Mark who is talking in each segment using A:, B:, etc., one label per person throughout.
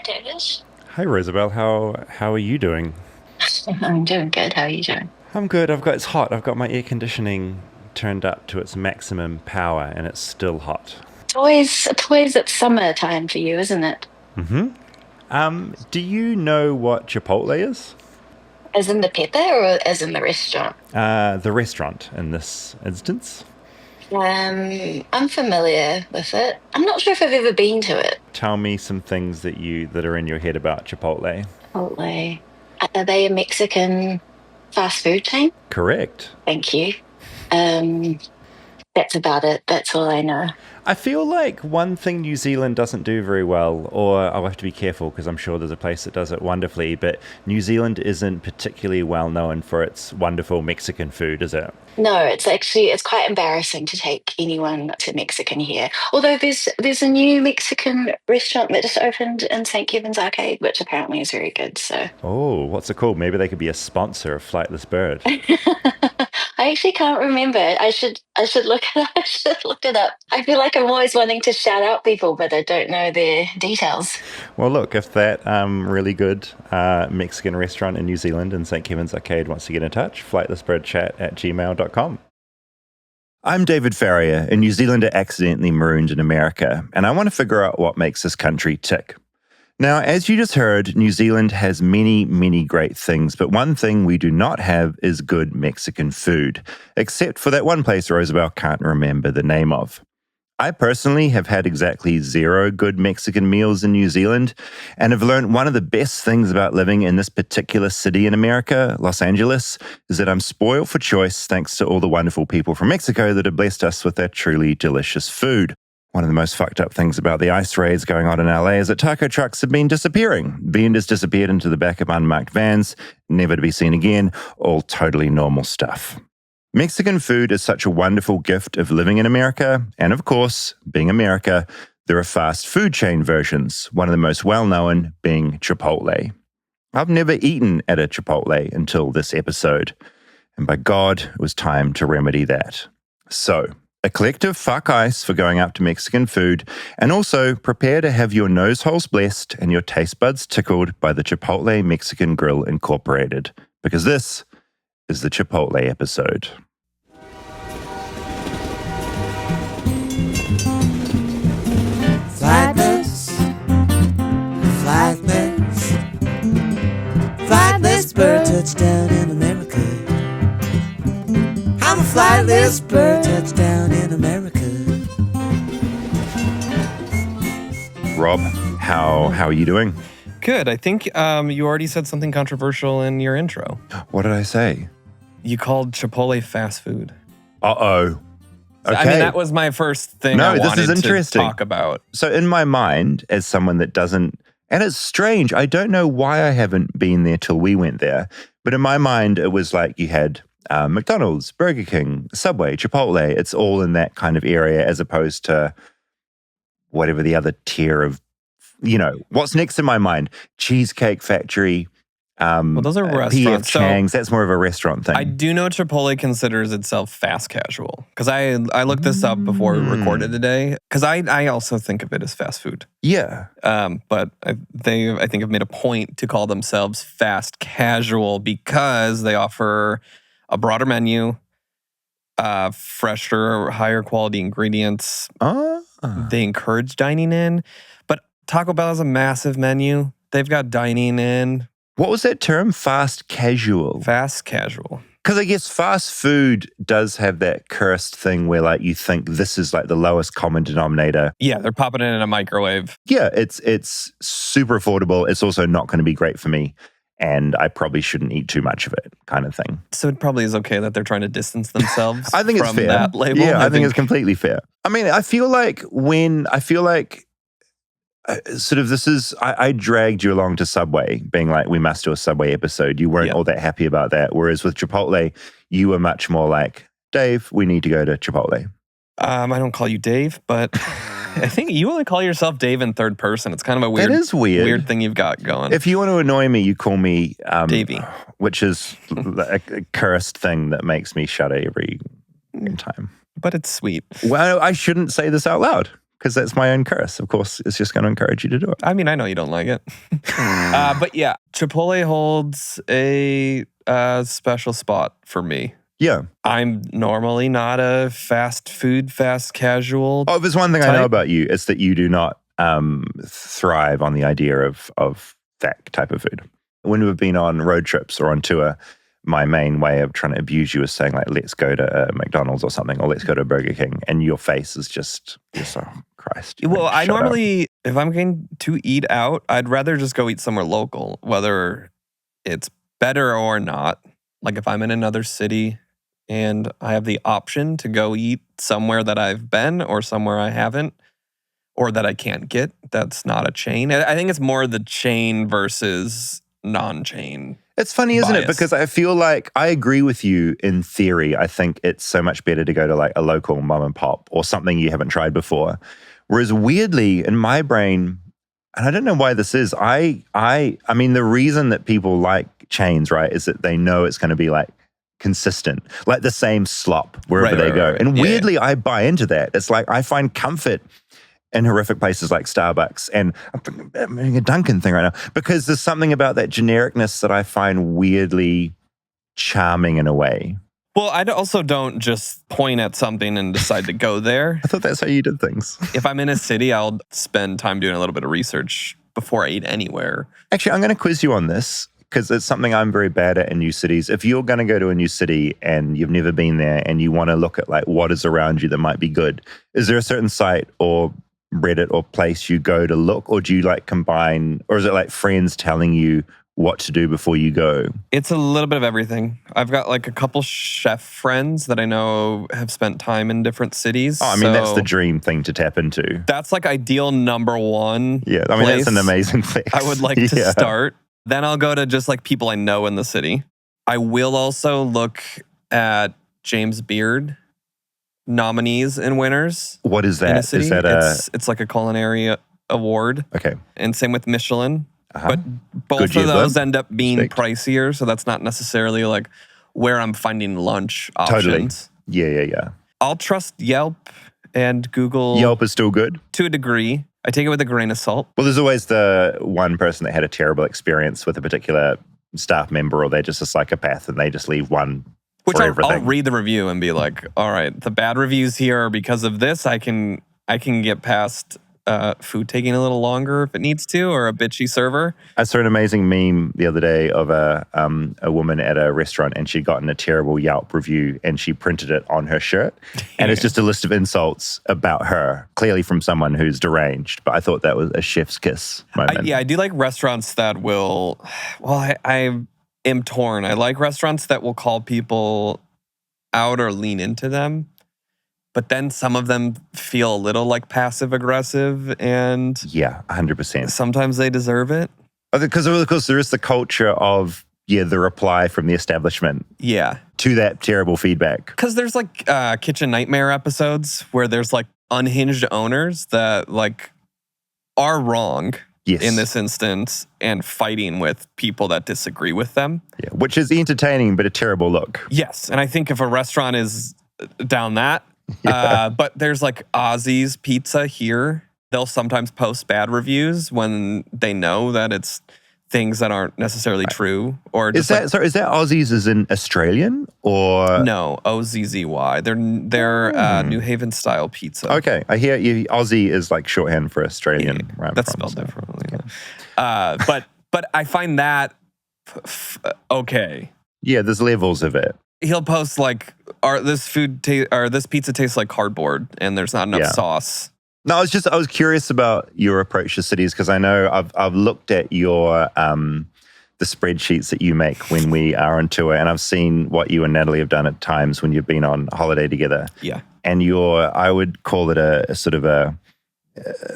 A: Hi, David.
B: Hi, Rosabelle. How are you doing?
A: I'm doing good. How are you doing?
B: I'm good. It's hot. I've got my air conditioning turned up to its maximum power, and it's still hot.
A: It's summertime for you, isn't it?
B: Do you know what Chipotle is?
A: As in the pepper or as in the restaurant?
B: The restaurant in this instance.
A: I'm familiar with it. I'm not sure if I've ever been to it.
B: Tell me some things that are in your head about Chipotle.
A: Chipotle. Are they a Mexican fast food chain?
B: Correct.
A: Thank you. Um, that's about it. That's all I know.
B: I feel like one thing New Zealand doesn't do very well, or I'll have to be careful because I'm sure there's a place that does it wonderfully, but New Zealand isn't particularly well known for its wonderful Mexican food, is it?
A: No, it's quite embarrassing to take anyone to Mexican here. Although there's a new Mexican restaurant that just opened in St. Kevin's Arcade, which apparently is very good. So
B: Oh, what's it called? Maybe they could be a sponsor of Flightless Bird.
A: I actually can't remember. I should look I should look it up. I feel like I'm always wanting to shout out people, but I don't know their details.
B: Well, look, if that really good Mexican restaurant in New Zealand in St. Kevin's Arcade wants to get in touch, flightlessbirdchat@gmail.com. I'm David Farrier, a New Zealander accidentally marooned in America, and I want to figure out what makes this country tick. Now, as you just heard, New Zealand has many, many great things, but one thing we do not have is good Mexican food, except for that one place Roosevelt can't remember the name of. I personally have had exactly 0 good Mexican meals in New Zealand, and have learned one of the best things about living in this particular city in America, Los Angeles, is that I'm spoiled for choice thanks to all the wonderful people from Mexico that have blessed us with their truly delicious food. One of the most fucked up things about the ice raids going on in LA is that taco trucks have been disappearing. Vendors disappeared into the back of unmarked vans, never to be seen again, all totally normal stuff. Mexican food is such a wonderful gift of living in America, and of course, being America, there are fast food chain versions, one of the most well-known being Chipotle. I've never eaten at a Chipotle until this episode, and by God, it was time to remedy that. So, a collective fuck ice for going up to Mexican food, and also prepare to have your nose holes blessed and your taste buds tickled by the Chipotle Mexican Grill Incorporated, because this is the Chipotle episode.
C: Flightless, flightless, flightless bird touchdown in America. I'm a flightless bird touchdown in America.
B: Rob, how are you doing?
D: Good. I think you already said something controversial in your intro.
B: What did I say?
D: You called Chipotle fast food.
B: Uh-oh. Okay.
D: I mean, that was my first thing I
B: this
D: wanted
B: is interesting
D: to talk about.
B: So in my mind, as someone that doesn't, and it's strange, I don't know why I haven't been there till we went there, but in my mind, it was like you had McDonald's, Burger King, Subway, Chipotle. It's all in that kind of area as opposed to whatever the other tier of, what's next in my mind? Cheesecake Factory,
D: Well, those are
B: P.F.
D: restaurants.
B: Chang's. That's more of a restaurant thing.
D: I do know Chipotle considers itself fast casual because I looked this up before we recorded today because I also think of it as fast food.
B: Yeah.
D: But they I think have made a point to call themselves fast casual because they offer a broader menu, fresher, higher quality ingredients. They encourage dining in, but Taco Bell has a massive menu. They've got dining in.
B: What was that term? Fast casual.
D: Fast casual.
B: Because I guess fast food does have that cursed thing where like you think this is like the lowest common denominator.
D: Yeah, they're popping it in a microwave.
B: Yeah, it's super affordable. It's also not going to be great for me. And I probably shouldn't eat too much of it, kind of thing.
D: So it probably is okay that they're trying to distance themselves
B: I think it's
D: from
B: fair.
D: that label.
B: Yeah, I think it's completely fair. I mean, I feel like I dragged you along to Subway, being like, we must do a Subway episode. You weren't all that happy about that. Whereas with Chipotle, you were much more like, Dave, we need to go to Chipotle.
D: I don't call you Dave, but I think you only call yourself Dave in third person. It's kind of a weird,
B: that is weird
D: thing you've got going.
B: If you want to annoy me, you call me
D: Davey,
B: which is a cursed thing that makes me shudder every time.
D: But it's sweet.
B: Well, I shouldn't say this out loud. because that's my own curse. Of course, it's just going to encourage you to do it.
D: I mean, I know you don't like it. But yeah, Chipotle holds a special spot for me.
B: Yeah.
D: I'm normally not a fast food, fast casual.
B: Oh, if there's one thing
D: type.
B: I know about you, it's that you do not thrive on the idea of that type of food. When we've been on road trips or on tour, my main way of trying to abuse you is saying like, let's go to McDonald's or something, or let's go to Burger King. And your face is just, oh, Christ.
D: Well,
B: Like,
D: I
B: shut up.
D: normally, if I'm going to eat out, I'd rather just go eat somewhere local, whether it's better or not. Like if I'm in another city and I have the option to go eat somewhere that I've been or somewhere I haven't, or that I can't get, that's not a chain. I think it's more the chain versus non-chain.
B: It's funny, isn't it?
D: bias.
B: Because I feel like I agree with you in theory. I think it's so much better to go to like a local mom and pop or something you haven't tried before. Whereas weirdly, in my brain, and I don't know why this is, I mean, the reason that people like chains, right, is that they know it's going to be like consistent, like the same slop wherever they go.
D: Right.
B: And
D: Yeah.
B: weirdly, I buy into that. It's like I find comfort in horrific places like Starbucks, and I'm doing a Dunkin' thing right now, because there's something about that genericness that I find weirdly charming in a way.
D: Well, I also don't just point at something and decide to go there.
B: I thought that's how you did things.
D: If I'm in a city, I'll spend time doing a little bit of research before I eat anywhere.
B: Actually, I'm going to quiz you on this because it's something I'm very bad at in new cities. If you're going to go to a new city and you've never been there and you want to look at like what is around you that might be good, is there a certain site or Reddit or place you go to look, or do you like combine, or is it like friends telling you what to do before you go?
D: It's a little bit of everything. I've got like a couple chef friends that I know have spent time in different cities.
B: Oh, I mean, that's the dream thing to tap into.
D: That's like ideal number one.
B: Yeah, I mean, that's an amazing fix.
D: I would like to start. Then I'll go to just like people I know in the city. I will also look at James Beard nominees and winners.
B: What is
D: in a
B: that?
D: city.
B: Is that
D: it's like a culinary award.
B: Okay.
D: And same with Michelin.
B: Uh-huh.
D: But both
B: Good
D: of
B: year,
D: those
B: bud.
D: end up being
B: Respect.
D: pricier, so that's not necessarily like where I'm finding lunch options.
B: Totally. Yeah.
D: I'll trust Yelp and Google
B: Yelp is still good?
D: to a degree. I take it with a grain of salt.
B: Well, there's always the one person that had a terrible experience with a particular staff member, or they're just a psychopath and they just leave one
D: Which
B: for
D: I'll
B: everything.
D: read the review and be like, all right, the bad reviews here are because of this. I can get past food taking a little longer if it needs to, or a bitchy server.
B: I saw an amazing meme the other day of a woman at a restaurant, and she'd gotten a terrible Yelp review, and she printed it on her shirt. And it's just a list of insults about her, clearly from someone who's deranged. But I thought that was a chef's kiss moment.
D: I do like restaurants that will, well, I am torn. I like restaurants that will call people out or lean into them. But then some of them feel a little like passive aggressive, and
B: Yeah, 100%.
D: sometimes they deserve it.
B: Because of course there is the culture of, the reply from the establishment
D: Yeah.
B: to that terrible feedback.
D: Because there's like Kitchen Nightmare episodes where there's like unhinged owners that like are wrong
B: Yes.
D: in this instance and fighting with people that disagree with them.
B: Yeah, which is entertaining, but a terrible look.
D: Yes. And I think if a restaurant is down that, but there's like Ozzy's Pizza here. They'll sometimes post bad reviews when they know that it's things that aren't necessarily true. Or
B: Is
D: just
B: that Aussies as in Australian or?
D: no, OZZY. They're New Haven style pizza.
B: Okay, I hear you. Aussie is like shorthand for Australian.
D: Yeah,
B: where I'm
D: that's
B: from,
D: spelled
B: so.
D: differently. But I find that okay.
B: Yeah, there's levels of it.
D: He'll post like, this pizza tastes like cardboard and there's not enough
B: Yeah.
D: sauce.
B: No, I was curious about your approach to cities because I know I've looked at your the spreadsheets that you make when we are on tour, and I've seen what you and Natalie have done at times when you've been on holiday together.
D: Yeah.
B: And I would call it a sort of a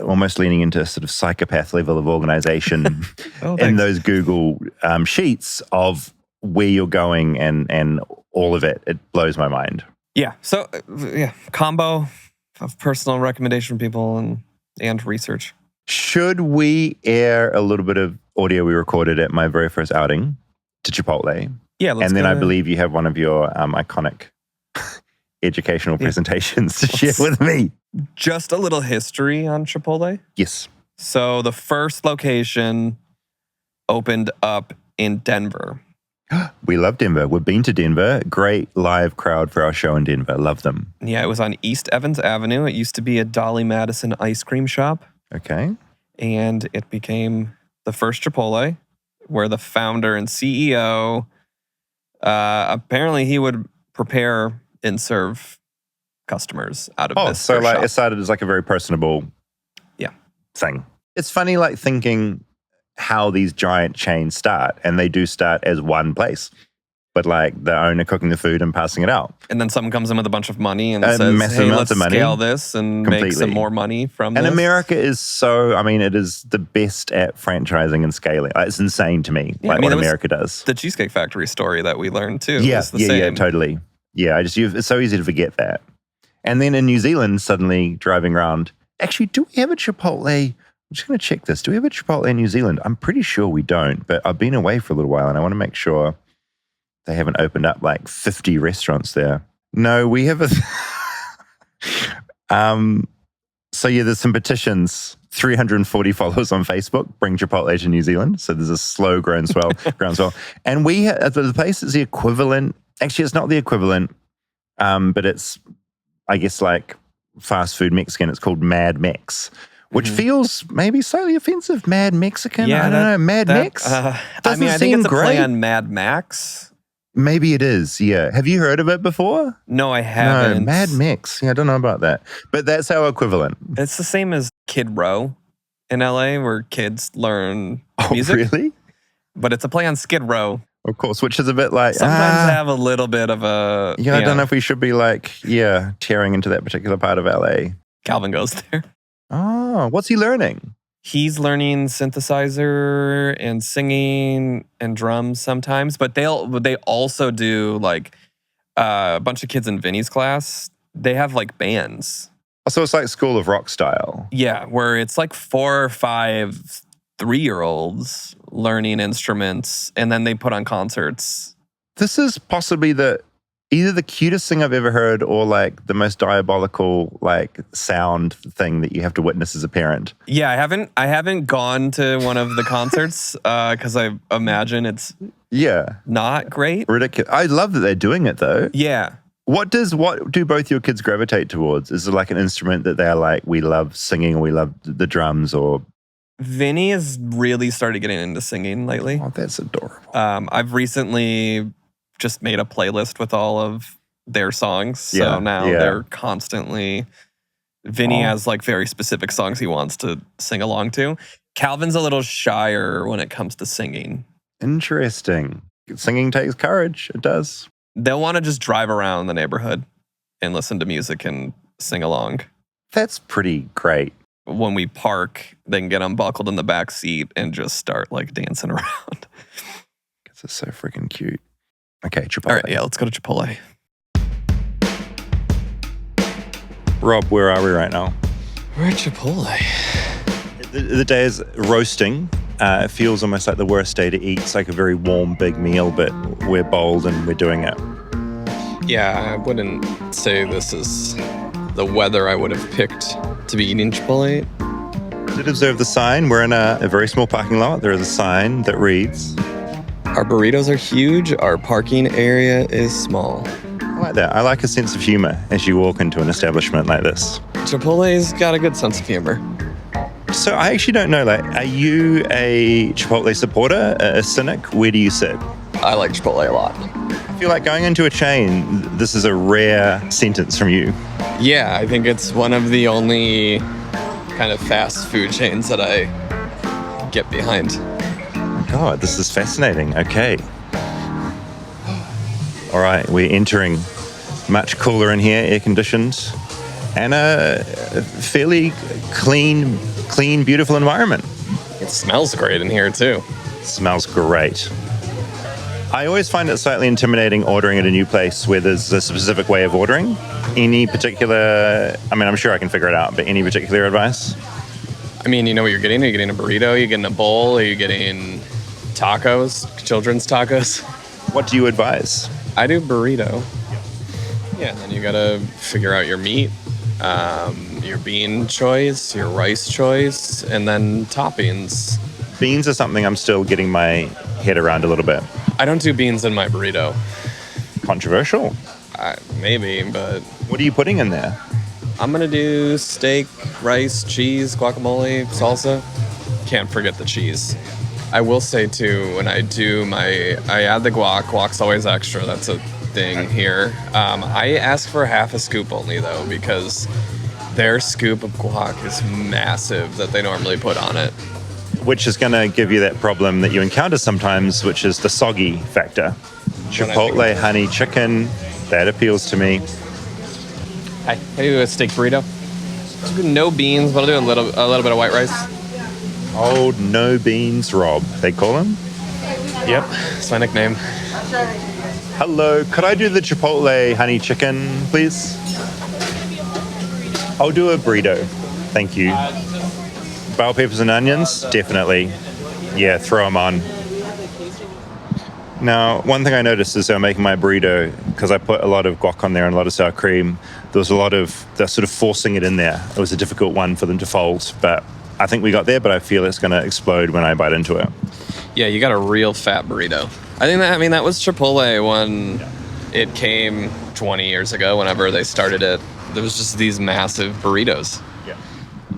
B: almost leaning into a sort of psychopath level of organization
D: Oh,
B: in
D: thanks.
B: those Google sheets of where you're going and all of it. It blows my mind.
D: Yeah. So, combo of personal recommendation from people and research.
B: Should we air a little bit of audio we recorded at my very first outing to Chipotle?
D: Yeah.
B: And then I believe you have one of your iconic educational presentations to share with me.
D: Just a little history on Chipotle.
B: Yes.
D: So the first location opened up in Denver.
B: We love Denver. We've been to Denver. Great live crowd for our show in Denver. Love them.
D: Yeah, it was on East Evans Avenue. It used to be a Dolly Madison ice cream shop.
B: Okay.
D: And it became the first Chipotle, where the founder and CEO, apparently he would prepare and serve customers out of this.
B: So like
D: shop.
B: it started as like a very personable thing. It's funny like thinking how these giant chains start, and they do start as one place, but like the owner cooking the food and passing it out.
D: And then someone comes in with a bunch of money and
B: Massive
D: says, hey,
B: amounts
D: let's
B: of money.
D: scale this and make some more money from
B: And
D: this.
B: America is so, I mean, it is the best at franchising and scaling. Like, it's insane to me,
D: Yeah,
B: like
D: I mean,
B: what
D: that was
B: America does.
D: The Cheesecake Factory story that we learned too.
B: Yeah,
D: is the same.
B: totally. Yeah, it's so easy to forget that. And then in New Zealand, suddenly driving around, actually, do we have a Chipotle? I'm just going to check this. Do we have a Chipotle in New Zealand? I'm pretty sure we don't, but I've been away for a little while and I want to make sure they haven't opened up like 50 restaurants there. No, we have a... So yeah, there's some petitions. 340 followers on Facebook, bring Chipotle to New Zealand. So there's a slow groundswell. And we the place is the equivalent. Actually, it's not the equivalent, but it's, I guess, like fast food Mexican. It's called Mad Mex, which feels maybe slightly offensive. Mad Mexican?
D: Yeah,
B: I don't know. Mad Mex?
D: I mean, I think it's a play on Mad Max.
B: Maybe it is, yeah. Have you heard of it before?
D: No, I haven't.
B: No, Mad Mix. Yeah, I don't know about that. But that's our equivalent.
D: It's the same as Kid Row in LA, where kids learn
B: Oh,
D: music.
B: really?
D: But it's a play on Skid Row.
B: Of course, which is a bit like...
D: Sometimes have a little bit of a...
B: Yeah, I don't know if we should be like, tearing into that particular part of LA.
D: Calvin goes there.
B: Oh, what's he learning?
D: He's learning synthesizer and singing and drums sometimes, but they also do like a bunch of kids in Vinny's class. They have like bands.
B: So it's like School of Rock style.
D: Yeah, where it's like 4 or 5 3-year-olds learning instruments, and then they put on concerts.
B: This is possibly either the cutest thing I've ever heard or like the most diabolical like sound thing that you have to witness as a parent.
D: Yeah, I haven't gone to one of the concerts because I imagine it's not great.
B: Ridiculous. I love that they're doing it though.
D: Yeah.
B: What do both your kids gravitate towards? Is it like an instrument that they're like, we love singing or we love the drums or...
D: Vinny has really started getting into singing lately.
B: Oh, that's adorable.
D: I've recently just made a playlist with all of their songs. So now they're constantly... Vinny has like very specific songs he wants to sing along to. Calvin's a little shyer when it comes to singing.
B: Interesting. Singing takes courage. It does.
D: They'll want to just drive around the neighborhood and listen to music and sing along.
B: That's pretty great.
D: When we park, they can get unbuckled in the back seat and just start like dancing around.
B: This is so freaking cute. Okay, Chipotle.
D: All right, yeah, let's go to Chipotle.
B: Rob, where are we right now?
D: We're at Chipotle.
B: The day is roasting. It feels almost like the worst day to eat. It's like a very warm, big meal, but we're bold and we're doing it.
D: Yeah, I wouldn't say this is the weather I would have picked to be eating Chipotle.
B: I did observe the sign. We're in a very small parking lot. There is a sign that reads...
D: Our burritos are huge. Our parking area is small.
B: I like that. I like a sense of humor as you walk into an establishment like this.
D: Chipotle's got a good sense of humor.
B: So I actually don't know, like, are you a Chipotle supporter, a cynic? Where do you sit?
D: I like Chipotle a lot.
B: I feel like going into a chain, this is a rare sentence from you.
D: Yeah, I think it's one of the only kind of fast food chains that I get behind.
B: Oh God, this is fascinating. Okay. All right, we're entering much cooler in here, air conditioned, and a fairly clean, beautiful environment.
D: It smells great in here too.
B: Smells great. I always find it slightly intimidating ordering at a new place where there's a specific way of ordering. Any particular, I mean, I'm sure I can figure it out, but any particular advice?
E: I mean, you know what you're getting? Are you getting a burrito? Are you getting a bowl? Are you getting tacos? Children's tacos?
B: What do you advise?
E: I do burrito. Yeah, and then you gotta figure out your meat, your bean choice, your rice choice, and then toppings.
B: Beans are something I'm still getting my head around a little bit.
E: I don't do beans in my burrito.
B: Controversial.
E: Maybe, but
B: What are you putting in there?
E: I'm gonna do steak, rice, cheese, guacamole, salsa. Can't forget the cheese. I will say too, when I add the guac. Guac's always extra. That's a thing here. I ask for half a scoop only though, because their scoop of guac is massive that they normally put on it.
B: Which is going to give you that problem that you encounter sometimes, which is the soggy factor. Chipotle honey chicken, that appeals to me.
E: Hi, can I do a steak burrito? No beans, but I'll do a little bit of white rice.
B: Old no beans Rob, they call him.
E: Yep, it's my nickname.
B: Hello, could I do the Chipotle honey chicken, please? I'll do a burrito. Thank you. Bell peppers and onions? Definitely. Yeah, throw them on. Now, one thing I noticed is I'm making my burrito, because I put a lot of guac on there and a lot of sour cream, there was a lot of, they're sort of forcing it in there. It was a difficult one for them to fold, but I think we got there, but I feel it's going to explode when I bite into it.
E: Yeah, you got a real fat burrito. That was Chipotle when it came 20 years ago, whenever they started it. There was just these massive burritos.
B: Yeah.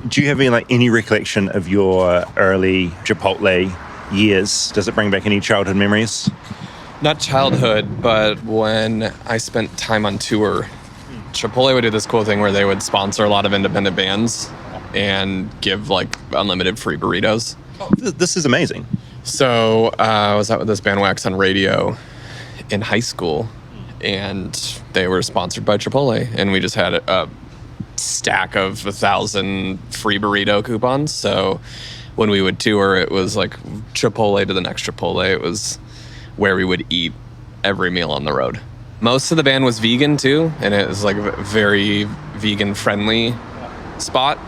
B: Do you have any recollection of your early Chipotle years? Does it bring back any childhood memories?
E: Not childhood, but when I spent time on tour, Chipotle would do this cool thing where they would sponsor a lot of independent bands and give unlimited free burritos.
B: Oh, this is amazing.
E: So I was out with this band Wax on Radio in high school, and they were sponsored by Chipotle, and we just had a stack of 1,000 free burrito coupons. So when we would tour, it was like Chipotle to the next Chipotle. It was where we would eat every meal on the road. Most of the band was vegan too, and it was like a very vegan friendly spot.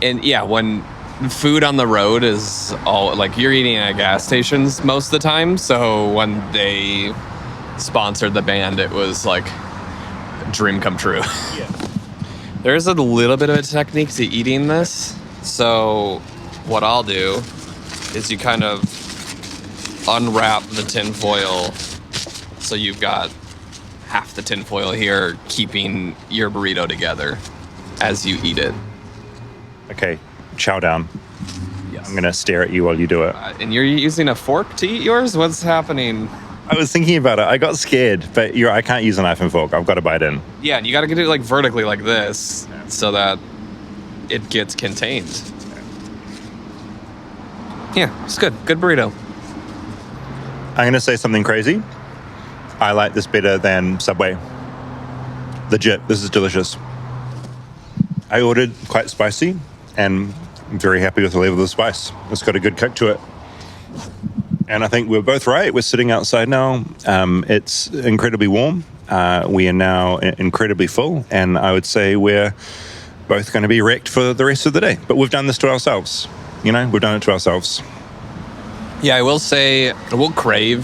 E: And yeah, when food on the road is all you're eating at gas stations most of the time. So when they sponsored the band, it was like a dream come true. Yeah. There's a little bit of a technique to eating this. So what I'll do is you kind of unwrap the tin foil, so you've got half the tin foil here, keeping your burrito together as you eat it.
B: Okay, chow down.
E: Yes.
B: I'm going to stare at you while you do it.
E: And you're using a fork to eat yours? What's happening?
B: I was thinking about it. I got scared, but I can't use a knife and fork. I've got to bite in.
E: Yeah, and you got to get it vertically like this, so that it gets contained. Yeah, it's good. Good burrito.
B: I'm going to say something crazy. I like this better than Subway. Legit, this is delicious. I ordered quite spicy, and I'm very happy with the level of spice. It's got a good kick to it. And I think we're both right. We're sitting outside now. It's incredibly warm. We are now incredibly full, and I would say we're both going to be wrecked for the rest of the day. But we've done this to ourselves. We've done it to ourselves.
E: Yeah, I will say I will crave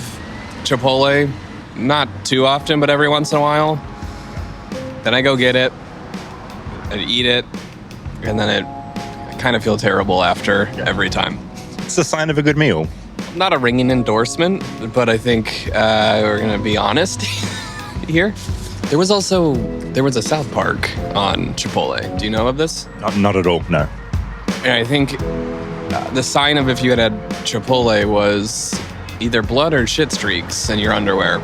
E: Chipotle. Not too often, but every once in a while. Then I go get it and eat it, and then I kind of feel terrible after every time.
B: It's a sign of a good meal.
E: Not a ringing endorsement, but I think we're going to be honest here. There was a South Park on Chipotle. Do you know of this?
B: Not at all, no.
E: And I think the sign of if you had Chipotle was either blood or shit streaks in your underwear.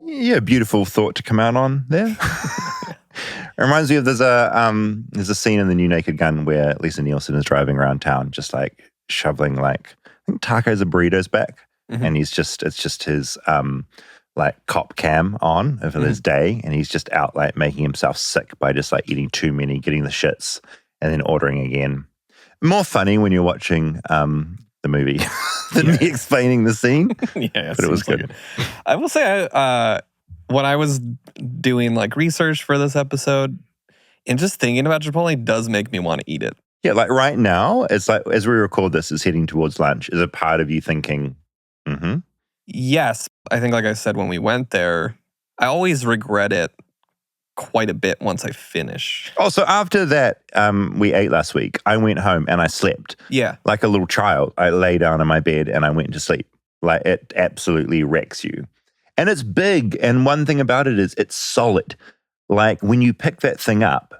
B: Yeah, beautiful thought to come out on there. It reminds me of there's a scene in The New Naked Gun where Lisa Nielsen is driving around town just shoveling I think tacos and burritos back, and it's just his cop cam on over his day, and he's just out making himself sick by just eating too many, getting the shits, and then ordering again. More funny when you're watching the movie than me explaining the scene.
D: Yeah,
B: but it was good.
D: I will say, when I was doing research for this episode, and just thinking about Chipotle does make me want to eat it.
B: Yeah, right now, it's as we record this, it's heading towards lunch. Is a part of you thinking,
D: Yes. I think, like I said, when we went there, I always regret it quite a bit once I finish.
B: Also, after that, we ate last week, I went home and I slept.
D: Yeah.
B: Like a little child. I lay down in my bed and I went to sleep. Like, it absolutely wrecks you. And it's big. And one thing about it is it's solid. Like, when you pick that thing up,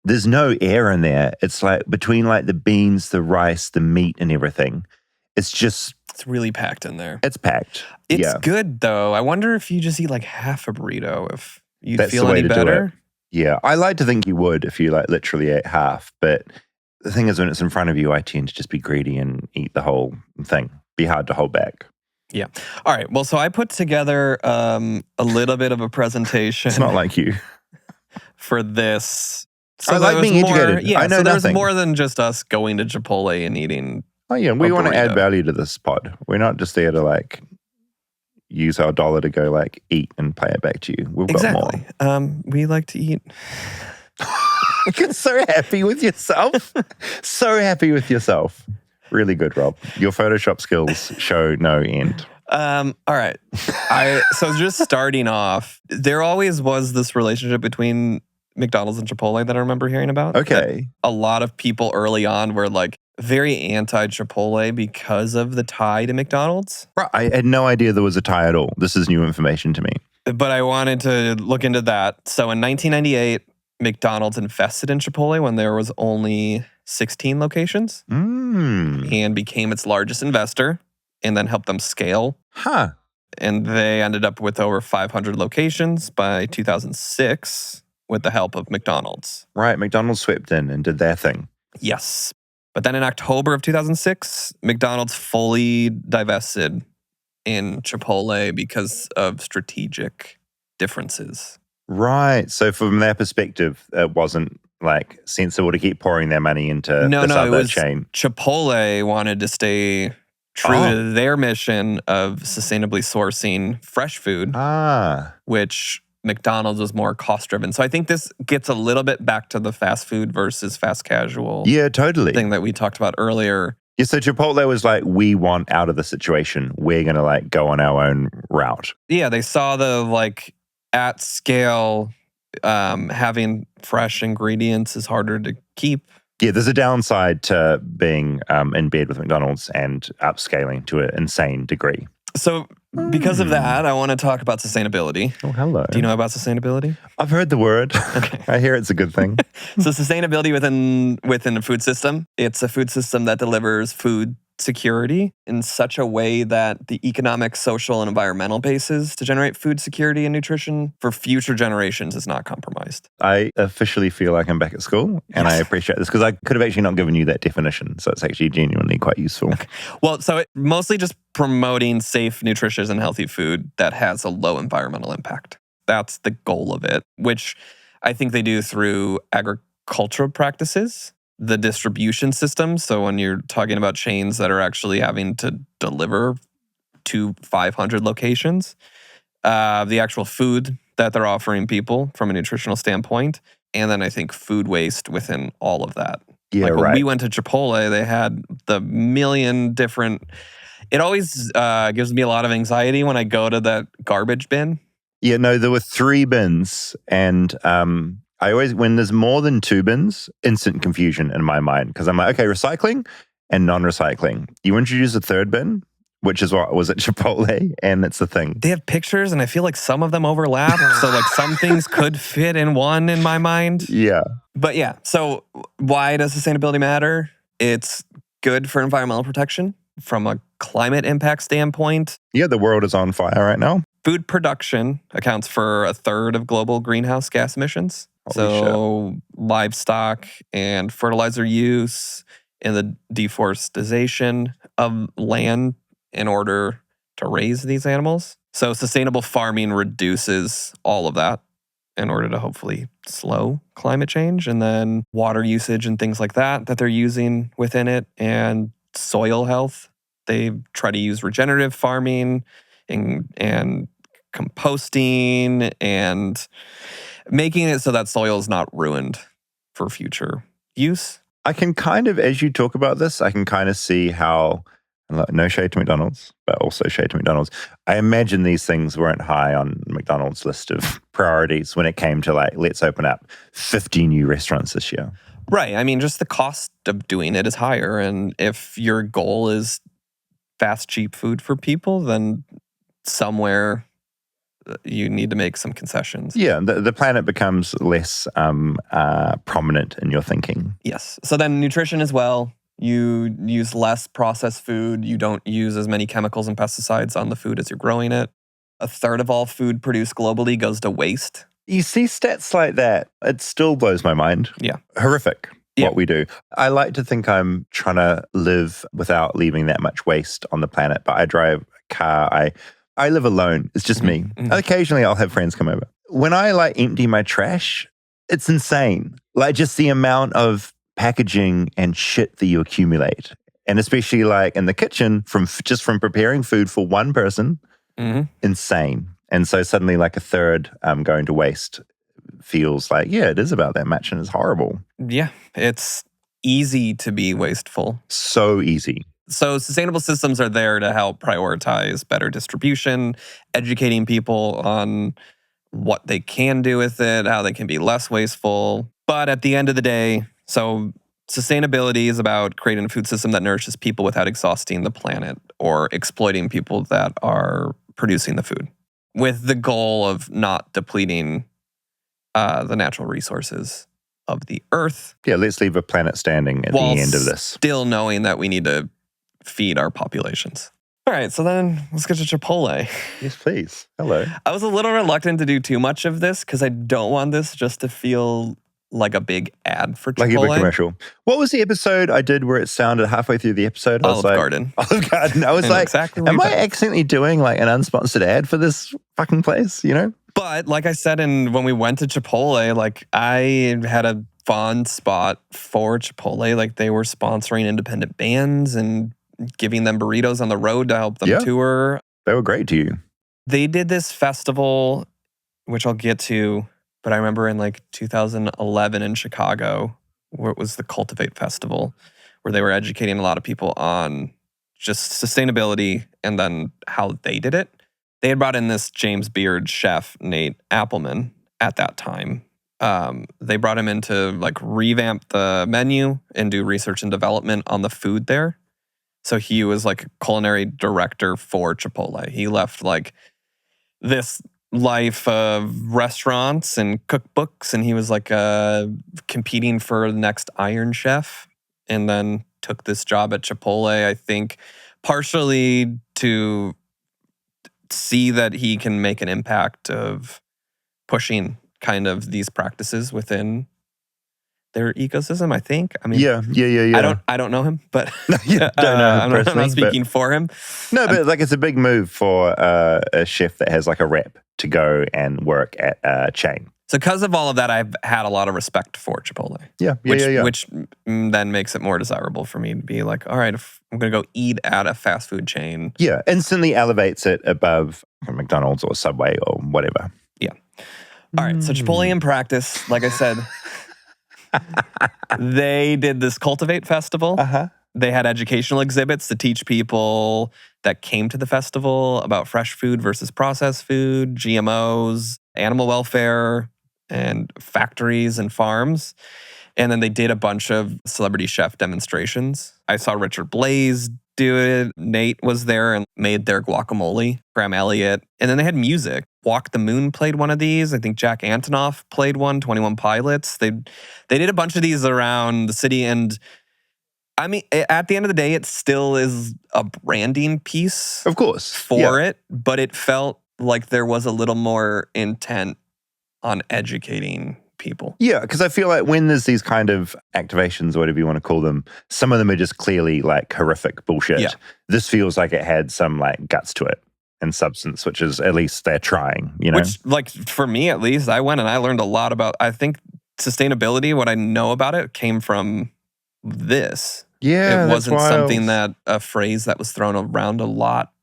B: there's no air in there. It's like between like the beans, the rice, the meat and everything. It's just...
D: It's really packed in there.
B: It's packed.
D: It's good, though. I wonder if you just eat like half a burrito, if you'd
B: That's
D: feel
B: the way
D: any
B: to do
D: better.
B: it. Yeah. I like to think you would if you like literally ate half. But the thing is, when it's in front of you, I tend to just be greedy and eat the whole thing. Be hard to hold back.
D: Yeah. All right. Well, so I put together a little bit of a presentation.
B: It's not like you.
D: For this. So
B: I like
D: there was
B: being
D: more,
B: educated.
D: Yeah,
B: I know
D: so there's
B: nothing.
D: more than just us going to Chipotle and eating.
B: Oh, yeah. We
D: a
B: want to add
D: burrito.
B: value to this pod. We're not just there to like use our dollar to go like eat and pay it back to you. We've got more.
D: Exactly. We like to eat.
B: You're so happy with yourself. So happy with yourself. Really good, Rob. Your Photoshop skills show no end.
D: All right. So just starting off, there always was this relationship between McDonald's and Chipotle that I remember hearing about.
B: Okay.
D: A lot of people early on were like very anti-Chipotle because of the tie to McDonald's.
B: Right. I had no idea there was a tie at all. This is new information to me.
D: But I wanted to look into that. So in 1998, McDonald's invested in Chipotle when there was only 16 locations and became its largest investor and then helped them scale.
B: Huh.
D: And they ended up with over 500 locations by 2006 with the help of McDonald's.
B: Right. McDonald's swept in and did their thing.
D: Yes. But then in October of 2006, McDonald's fully divested in Chipotle because of strategic differences.
B: Right. So from their perspective, it wasn't like sensible to keep pouring their money into this
D: it
B: other
D: was
B: chain.
D: Chipotle wanted to stay true to their mission of sustainably sourcing fresh food, which McDonald's was more cost-driven. So I think this gets a little bit back to the fast food versus fast casual
B: totally.
D: thing that we talked about earlier.
B: Yeah, so Chipotle was like, we want out of the situation. We're going to like go on our own route.
D: Yeah, they saw the like at scale having fresh ingredients is harder to keep.
B: Yeah, there's a downside to being in bed with McDonald's and upscaling to an insane degree.
D: So because of that, I want to talk about sustainability.
B: Oh, hello.
D: Do you know about sustainability?
B: I've heard the word.
D: Okay.
B: I hear it's a good thing.
D: So sustainability within a food system, it's a food system that delivers food security in such a way that the economic, social, and environmental basis to generate food security and nutrition for future generations is not compromised.
B: I officially feel like I'm back at school, and I appreciate this because I could have actually not given you that definition. So it's actually genuinely quite useful.
D: Okay. Well, so it mostly just promoting safe, nutritious, and healthy food that has a low environmental impact. That's the goal of it, which I think they do through agricultural practices, the distribution system. So when you're talking about chains that are actually having to deliver to 500 locations, the actual food that they're offering people from a nutritional standpoint, and then I think food waste within all of that.
B: Yeah,
D: like when
B: right.
D: we went to Chipotle, they had the million different... It always gives me a lot of anxiety when I go to that garbage bin.
B: Yeah, no, there were 3 bins, and I always, when there's more than 2 bins, instant confusion in my mind because I'm like, okay, recycling and non-recycling. You introduce a 3rd bin, which is what was at Chipotle, and it's the thing.
D: They have pictures, and I feel like some of them overlap. So like some things could fit in one in my mind.
B: Yeah.
D: But yeah, so why does sustainability matter? It's good for environmental protection from a climate impact standpoint.
B: Yeah, the world is on fire right now.
D: Food production accounts for 1/3 of global greenhouse gas emissions. So livestock and fertilizer use and the deforestation of land in order to raise these animals. So sustainable farming reduces all of that in order to hopefully slow climate change, and then water usage and things like that they're using within it, and soil health. They try to use regenerative farming and composting and making it so that soil is not ruined for future use.
B: I can kind of, as you talk about this, I can kind of see how No shade to McDonald's, but also shade to McDonald's. I imagine these things weren't high on McDonald's list of priorities when it came to like, let's open up 50 new restaurants this year.
D: Right. I mean, just the cost of doing it is higher. And if your goal is fast, cheap food for people, then somewhere you need to make some concessions.
B: Yeah, the planet becomes less prominent in your thinking.
D: Yes. So then nutrition as well. You use less processed food. You don't use as many chemicals and pesticides on the food as you're growing it. A third of all food produced globally goes to waste.
B: You see stats like that, it still blows my mind.
D: Yeah.
B: Horrific
D: Yeah.
B: what we do. I like to think I'm trying to live without leaving that much waste on the planet, but I drive a car. I live alone. It's just me.
D: Mhm.
B: Occasionally I'll have friends come over. When I like empty my trash, it's insane. Like just the amount of packaging and shit that you accumulate. And especially like in the kitchen from preparing food for one person, insane. And so suddenly like a third going to waste feels like, yeah, it is about that much and it's horrible.
D: Yeah. It's easy to be wasteful.
B: So easy.
D: So sustainable systems are there to help prioritize better distribution, educating people on what they can do with it, how they can be less wasteful. But at the end of the day, so sustainability is about creating a food system that nourishes people without exhausting the planet or exploiting people that are producing the food, with the goal of not depleting the natural resources of the earth.
B: Yeah, let's leave a planet standing at the end of this.
D: Still knowing that we need to feed our populations. All right, so then let's get to Chipotle.
B: Yes, please. Hello.
D: I was a little reluctant to do too much of this because I don't want this just to feel like a big ad for Chipotle.
B: Like a big commercial. What was the episode I did where it sounded halfway through the episode?
D: Olive Garden.
B: Olive Garden. I was like,
D: exactly
B: am I accidentally doing like an unsponsored ad for this fucking place, you know?
D: But like I said, when we went to Chipotle, like I had a fond spot for Chipotle. Like they were sponsoring independent bands and giving them burritos on the road to help them tour.
B: They were great to you.
D: They did this festival, which I'll get to, but I remember in like 2011 in Chicago, where it was the Cultivate Festival, where they were educating a lot of people on just sustainability and then how they did it. They had brought in this James Beard chef, Nate Appleman, at that time. They brought him in to like revamp the menu and do research and development on the food there. So he was like a culinary director for Chipotle. He left like this life of restaurants and cookbooks, and he was like competing for the next Iron Chef, and then took this job at Chipotle, I think, partially to see that he can make an impact of pushing kind of these practices within their ecosystem, I think. I mean,
B: Yeah.
D: I don't know him, but
B: don't know him
D: I'm
B: personally,
D: not speaking for him.
B: No, but like it's a big move for a chef that has like a rep to go and work at a chain.
D: So because of all of that, I've had a lot of respect for Chipotle. Which then makes it more desirable for me to be like, all right, if I'm going to go eat at a fast food chain.
B: Yeah, instantly elevates it above McDonald's or Subway or whatever.
D: Yeah. All right, so Chipotle in practice, like I said, they did this Cultivate Festival. They had educational exhibits to teach people that came to the festival about fresh food versus processed food, GMOs, animal welfare, and factories and farms. And then they did a bunch of celebrity chef demonstrations. I saw Richard Blaze do it. Nate was there and made their guacamole. Graham Elliott. And then they had music. Walk the Moon played one of these. I think Jack Antonoff played one, 21 Pilots. They did a bunch of these around the city. And I mean, at the end of the day, it still is a branding piece.
B: Of course.
D: For it. But it felt like there was a little more intent on educating people.
B: Yeah, because I feel like when there's these kind of activations or whatever you want to call them, some of them are just clearly like horrific bullshit.
D: Yeah.
B: This feels like it had some like guts to it and substance, which is at least they're trying, you know?
D: Which, like, for me at least, I went and I learned a lot about, I think sustainability, what I know about it came from this.
B: Yeah,
D: it wasn't
B: that's wild.
D: something that, a phrase that was thrown around a lot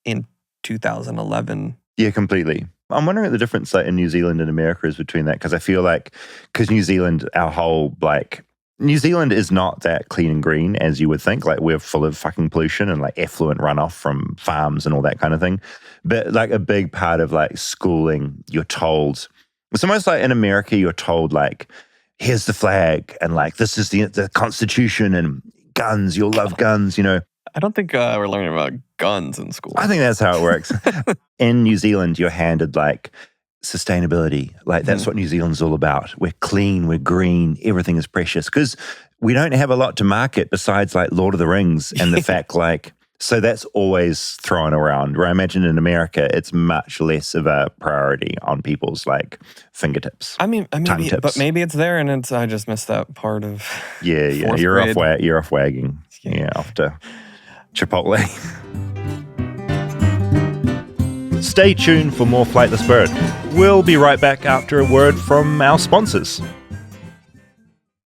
D: in 2011.
B: Yeah, completely. I'm wondering what the difference like in New Zealand and America is between that, because I feel like, because New Zealand, our whole like New Zealand is not that clean and green as you would think. Like, we're full of fucking pollution and like effluent runoff from farms and all that kind of thing. But like a big part of like schooling, you're told, it's almost like in America, you're told like, here's the flag and like, this is the Constitution and guns, you'll love guns, you know.
D: I don't think we're learning about guns in school.
B: I think that's how it works. In New Zealand, you're handed like sustainability. Like, that's what New Zealand's all about. We're clean, we're green, everything is precious. Because we don't have a lot to market besides like Lord of the Rings and the fact like, so that's always thrown around. Where I imagine in America, it's much less of a priority on people's like fingertips.
D: tongue
B: tips.
D: But maybe it's there, and I just missed that part of.
B: Yeah. You're
D: grade.
B: you're off wagging. Yeah, off to Chipotle. Stay tuned for more Flightless Bird. We'll be right back after a word from our sponsors.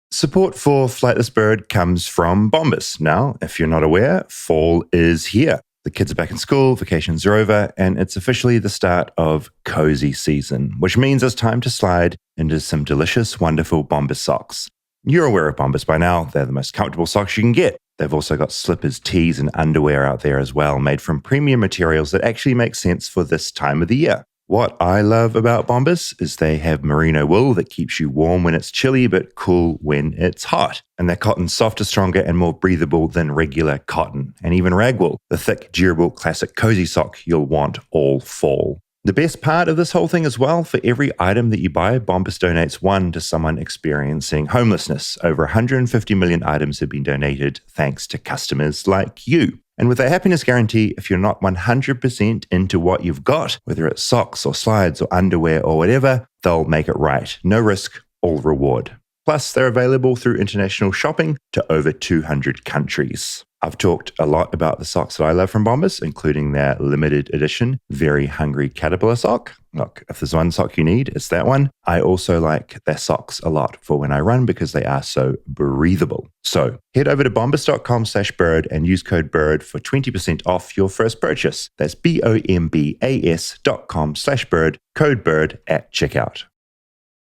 B: Support for Flightless Bird comes from Bombas. Now, if you're not aware, fall is here. The kids are back in school, vacations are over, and it's officially the start of cozy season, which means it's time to slide into some delicious, wonderful Bombas socks. You're aware of Bombas by now. They're the most comfortable socks you can get. They've also got slippers, tees, and underwear out there as well, made from premium materials that actually make sense for this time of the year. What I love about Bombas is they have merino wool that keeps you warm when it's chilly but cool when it's hot. And their cotton's softer, stronger, and more breathable than regular cotton. And even rag wool, the thick, durable, classic cozy sock you'll want all fall. The best part of this whole thing as well, for every item that you buy, Bombas donates one to someone experiencing homelessness. Over 150 million items have been donated thanks to customers like you. And with their happiness guarantee, if you're not 100% into what you've got, whether it's socks or slides or underwear or whatever, they'll make it right. No risk, all reward. Plus, they're available through international shopping to over 200 countries. I've talked a lot about the socks that I love from Bombas, including their limited edition Very Hungry Caterpillar sock. Look, if there's one sock you need, it's that one. I also like their socks a lot for when I run because they are so breathable. So head over to bombas.com/bird and use code BIRD for 20% off your first purchase. That's bombas.com/bird, code BIRD at checkout.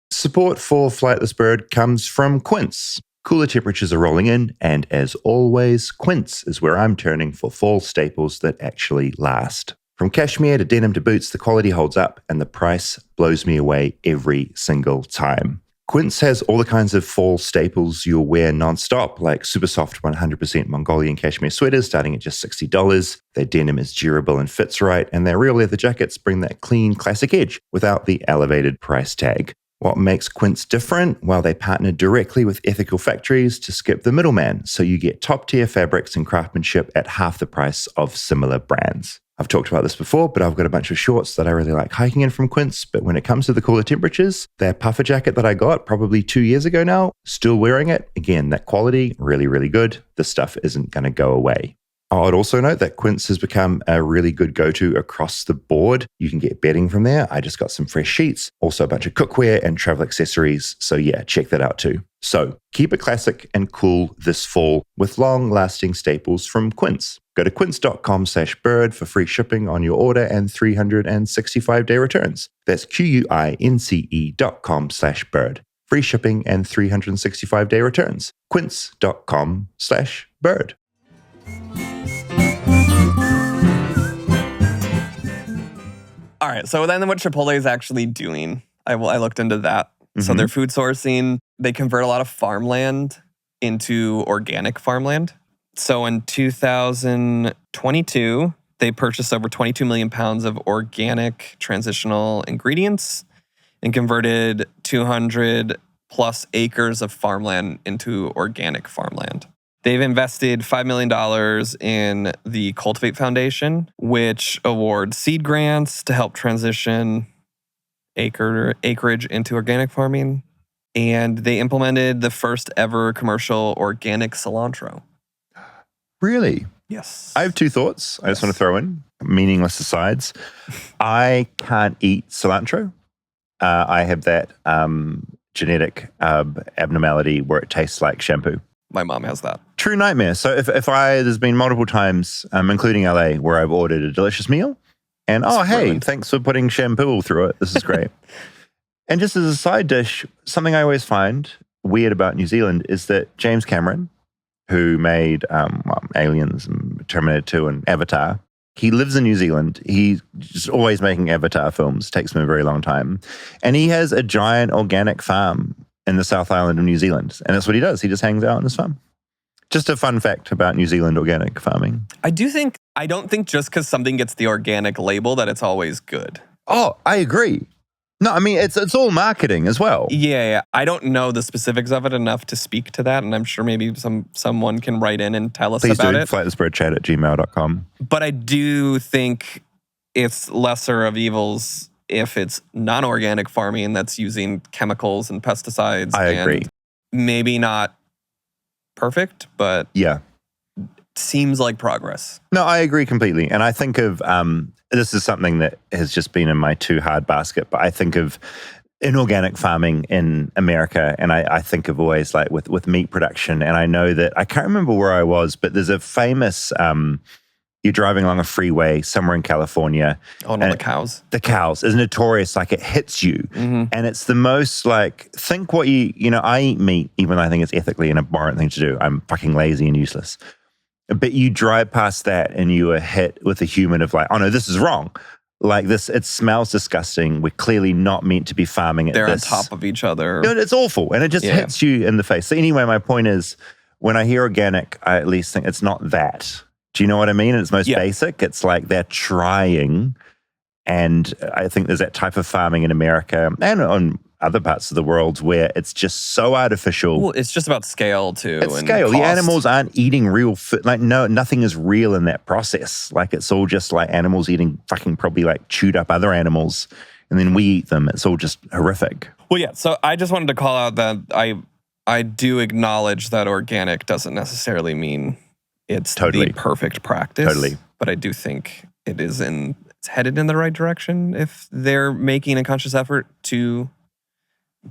B: Support for Flightless Bird comes from Quince. Cooler temperatures are rolling in, and as always, Quince is where I'm turning for fall staples that actually last. From cashmere to denim to boots, the quality holds up, and the price blows me away every single time. Quince has all the kinds of fall staples you'll wear nonstop, like super soft 100% Mongolian cashmere sweaters starting at just $60. Their denim is durable and fits right, and their real leather jackets bring that clean, classic edge without the elevated price tag. What makes Quince different? Well, they partner directly with ethical factories to skip the middleman, so you get top-tier fabrics and craftsmanship at half the price of similar brands. I've talked about this before, but I've got a bunch of shorts that I really like hiking in from Quince, but when it comes to the cooler temperatures, their puffer jacket that I got probably 2 years ago now, still wearing it. Again, that quality, really, really good. This stuff isn't going to go away. I'd also note that Quince has become a really good go-to across the board. You can get bedding from there. I just got some fresh sheets, also a bunch of cookware and travel accessories. So yeah, check that out too. So keep it classic and cool this fall with long-lasting staples from Quince. Go to quince.com/bird for free shipping on your order and 365-day returns. That's QUINCE.com/bird. Free shipping and 365-day returns. Quince.com/bird.
D: All right, so then what Chipotle is actually doing, I looked into that. So their food sourcing, they convert a lot of farmland into organic farmland. So in 2022, they purchased over 22 million pounds of organic transitional ingredients and converted 200 plus acres of farmland into organic farmland. They've invested $5 million in the Cultivate Foundation, which awards seed grants to help transition acreage into organic farming. And they implemented the first ever commercial organic cilantro.
B: Really?
D: Yes.
B: I have two thoughts I just want to throw in, meaningless asides. I can't eat cilantro. I have that genetic abnormality where it tastes like shampoo.
D: My mom has that.
B: True nightmare. So if there's been multiple times, including LA, where I've ordered a delicious meal and,
D: brilliant.
B: Thanks for putting shampoo all through it. This is great. And just as a side dish, something I always find weird about New Zealand is that James Cameron, who made Aliens and Terminator 2 and Avatar, he lives in New Zealand. He's just always making Avatar films. Takes him a very long time. And he has a giant organic farm in the South Island of New Zealand. And that's what he does. He just hangs out on his farm. Just a fun fact about New Zealand organic farming.
D: I don't think just because something gets the organic label that it's always good.
B: Oh, I agree. No, I mean, it's all marketing as well.
D: Yeah. I don't know the specifics of it enough to speak to that, and I'm sure maybe someone can write in and tell us
B: Please
D: about
B: do.
D: it.
B: Flightlessbirdchat@gmail.com.
D: But I do think it's lesser of evils if it's non-organic farming that's using chemicals and pesticides.
B: I agree.
D: And maybe not perfect, but
B: Yeah.
D: seems like progress.
B: No, I agree completely. And I think of, this is something that has just been in my too hard basket, but I think of inorganic farming in America, and I think of always like with meat production. And I know that, I can't remember where I was, but there's a famous, you're driving along a freeway somewhere in California.
D: Oh no, the cows.
B: The cows is notorious, like it hits you.
D: Mm-hmm.
B: And it's the most like, think what I eat meat, even though I think it's ethically an abhorrent thing to do. I'm fucking lazy and useless. But you drive past that and you are hit with a human of like, oh no, this is wrong. Like this, it smells disgusting. We're clearly not meant to be farming at
D: They're
B: this.
D: on top of each other.
B: No, it's awful. And it just hits you in the face. So anyway, my point is, when I hear organic, I at least think it's not that. Do you know what I mean? It's most basic. It's like they're trying. And I think there's that type of farming in America and on other parts of the world where it's just so artificial.
D: Well, it's just about scale too.
B: It's
D: and
B: scale. The
D: cost.
B: animals aren't eating real food. Like, no, nothing is real in that process. Like, it's all just like animals eating fucking probably like chewed up other animals, and then we eat them. It's all just horrific.
D: Well, yeah. So I just wanted to call out that I do acknowledge that organic doesn't necessarily mean it's the perfect practice.
B: Totally.
D: But I do think it's headed in the right direction if they're making a conscious effort to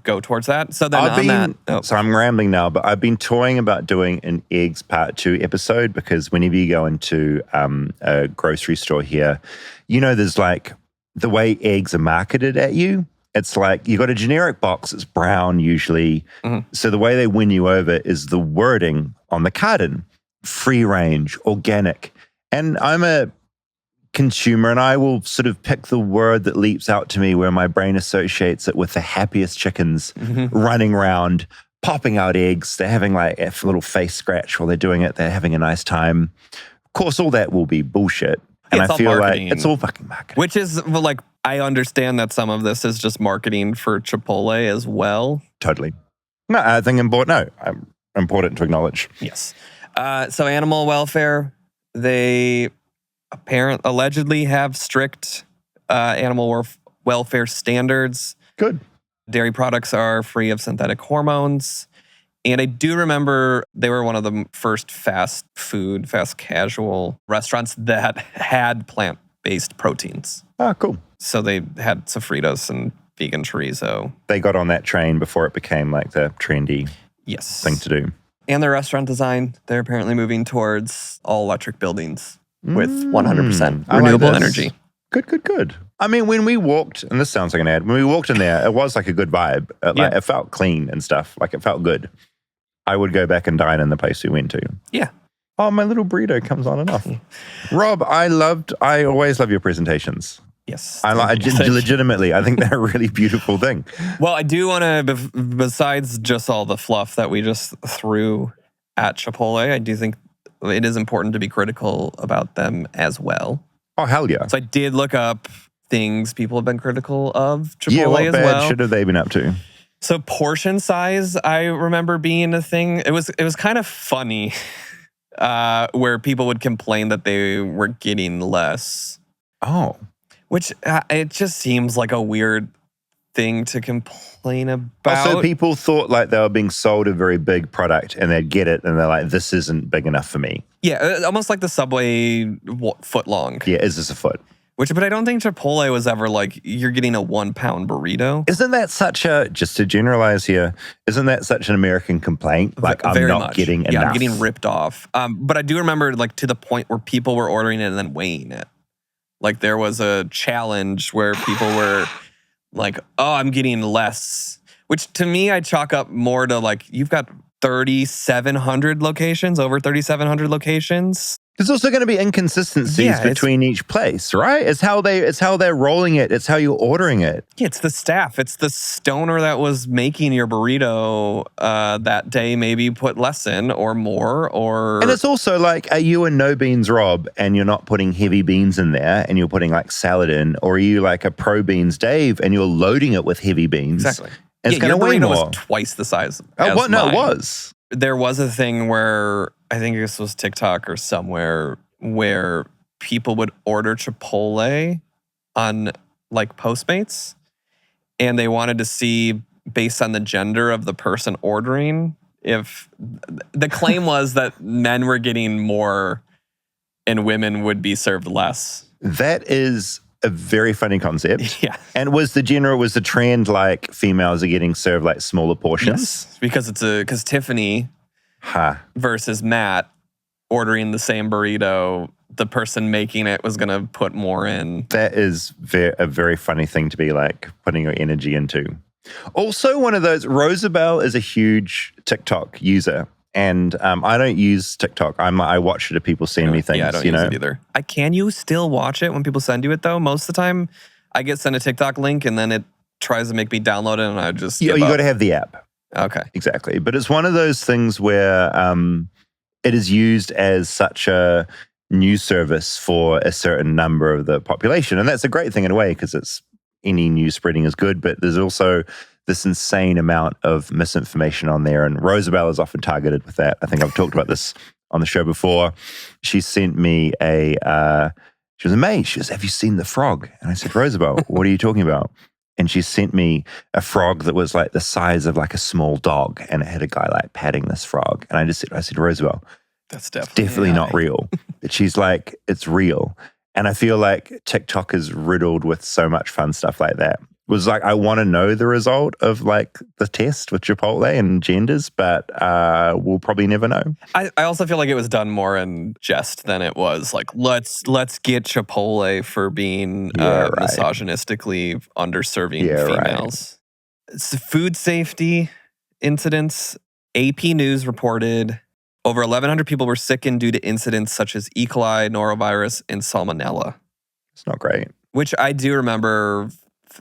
D: go towards that. So then
B: So I'm rambling now, but I've been toying about doing an eggs part 2 episode, because whenever you go into a grocery store here, there's like the way eggs are marketed at you. It's like you got a generic box, it's brown usually.
D: Mm-hmm.
B: So the way they win you over is the wording on the carton: free range, organic. And I'm a consumer, and I will sort of pick the word that leaps out to me where my brain associates it with the happiest chickens running around, popping out eggs. They're having like a little face scratch while they're doing it. They're having a nice time. Of course, all that will be bullshit. And I feel like it's all fucking marketing.
D: Which is like, I understand that some of this is just marketing for Chipotle as well.
B: Totally. No, I think important to acknowledge.
D: Yes. So animal welfare, they allegedly have strict animal welfare standards.
B: Good.
D: Dairy products are free of synthetic hormones. And I do remember they were one of the first fast casual restaurants that had plant-based proteins.
B: Oh, cool.
D: So they had sofritas and vegan chorizo.
B: They got on that train before it became like the trendy thing to do.
D: And their restaurant design, they're apparently moving towards all-electric buildings with 100% renewable energy.
B: Good. I mean, when we walked, and this sounds like an ad, when we walked in there, it was like a good vibe. It felt clean and stuff. Like, it felt good. I would go back and dine in the place we went to.
D: Yeah.
B: Oh, my little burrito comes on and off. Rob, I always love your presentations.
D: Yes.
B: Legitimately, I think they're a really beautiful thing.
D: Well, I do want to, besides just all the fluff that we just threw at Chipotle, I do think it is important to be critical about them as well.
B: Oh, hell yeah.
D: So I did look up things people have been critical of Chipotle
B: yeah, what
D: as
B: bad
D: well.
B: shit have they been up to?
D: So portion size, I remember being a thing. It was kind of funny where people would complain that they were getting less.
B: Oh.
D: Which it just seems like a weird thing to complain about.
B: So people thought like they were being sold a very big product and they'd get it and they're like, this isn't big enough for me.
D: Yeah, almost like the Subway foot long.
B: Yeah, is this a foot?
D: But I don't think Chipotle was ever like, you're getting a 1 pound burrito.
B: Isn't that such just to generalize here, isn't that such an American complaint? Like, I'm not getting enough.
D: Yeah, I'm getting ripped off. But I do remember like to the point where people were ordering it and then weighing it. Like there was a challenge where people were like, oh, I'm getting less. Which to me, I chalk up more to like, you've got 3,700 locations, over 3,700 locations.
B: There's also going to be inconsistencies
D: Yeah,
B: between each place, right? It's how they're rolling it. It's how you're ordering it.
D: Yeah, it's the staff. It's the stoner that was making your burrito that day. Maybe put less in or more, or
B: And it's also like, are you a no beans Rob and you're not putting heavy beans in there and you're putting like salad in, or are you like a pro beans Dave and you're loading it with heavy beans?
D: exactly.
B: And it's going
D: your
B: to weigh
D: burrito
B: more.
D: was twice the size.
B: Oh,
D: as
B: what? No,
D: mine.
B: it was.
D: There was a thing where I think this was TikTok or somewhere where people would order Chipotle on like Postmates, and they wanted to see based on the gender of the person ordering if the claim was that men were getting more and women would be served less.
B: That is a very funny concept.
D: Yeah.
B: And was the trend like females are getting served like smaller portions?
D: Yes. Because Tiffany versus Matt ordering the same burrito, the person making it was going to put more in.
B: That is a very funny thing to be like putting your energy into. Also, one of those, Rosabelle is a huge TikTok user. And I don't use TikTok. I watch it if people send me things.
D: Yeah, I don't use it either. Can you still watch it when people send you it though? Most of the time, I get sent a TikTok link and then it tries to make me download it, and I just
B: you got to have the app.
D: Okay,
B: exactly. But it's one of those things where it is used as such a news service for a certain number of the population, and that's a great thing in a way because it's any news spreading is good. But there's also this insane amount of misinformation on there. And Rosabelle is often targeted with that. I think I've talked about this on the show before. She sent me she was amazed. She goes, "Have you seen the frog?" And I said, "Rosabelle, what are you talking about?" And she sent me a frog that was like the size of like a small dog. And it had a guy like patting this frog. And I said, "Rosabelle,
D: that's
B: definitely not real." But she's like, "It's real." And I feel like TikTok is riddled with so much fun stuff like that. It was like, I want to know the result of like the test with Chipotle and genders, but we'll probably never know.
D: I also feel like it was done more in jest than it was like, let's get Chipotle for being misogynistically underserving females. Right. It's food safety incidents. AP News reported over 1,100 people were sickened due to incidents such as E. coli, norovirus, and salmonella.
B: It's not great.
D: Which I do remember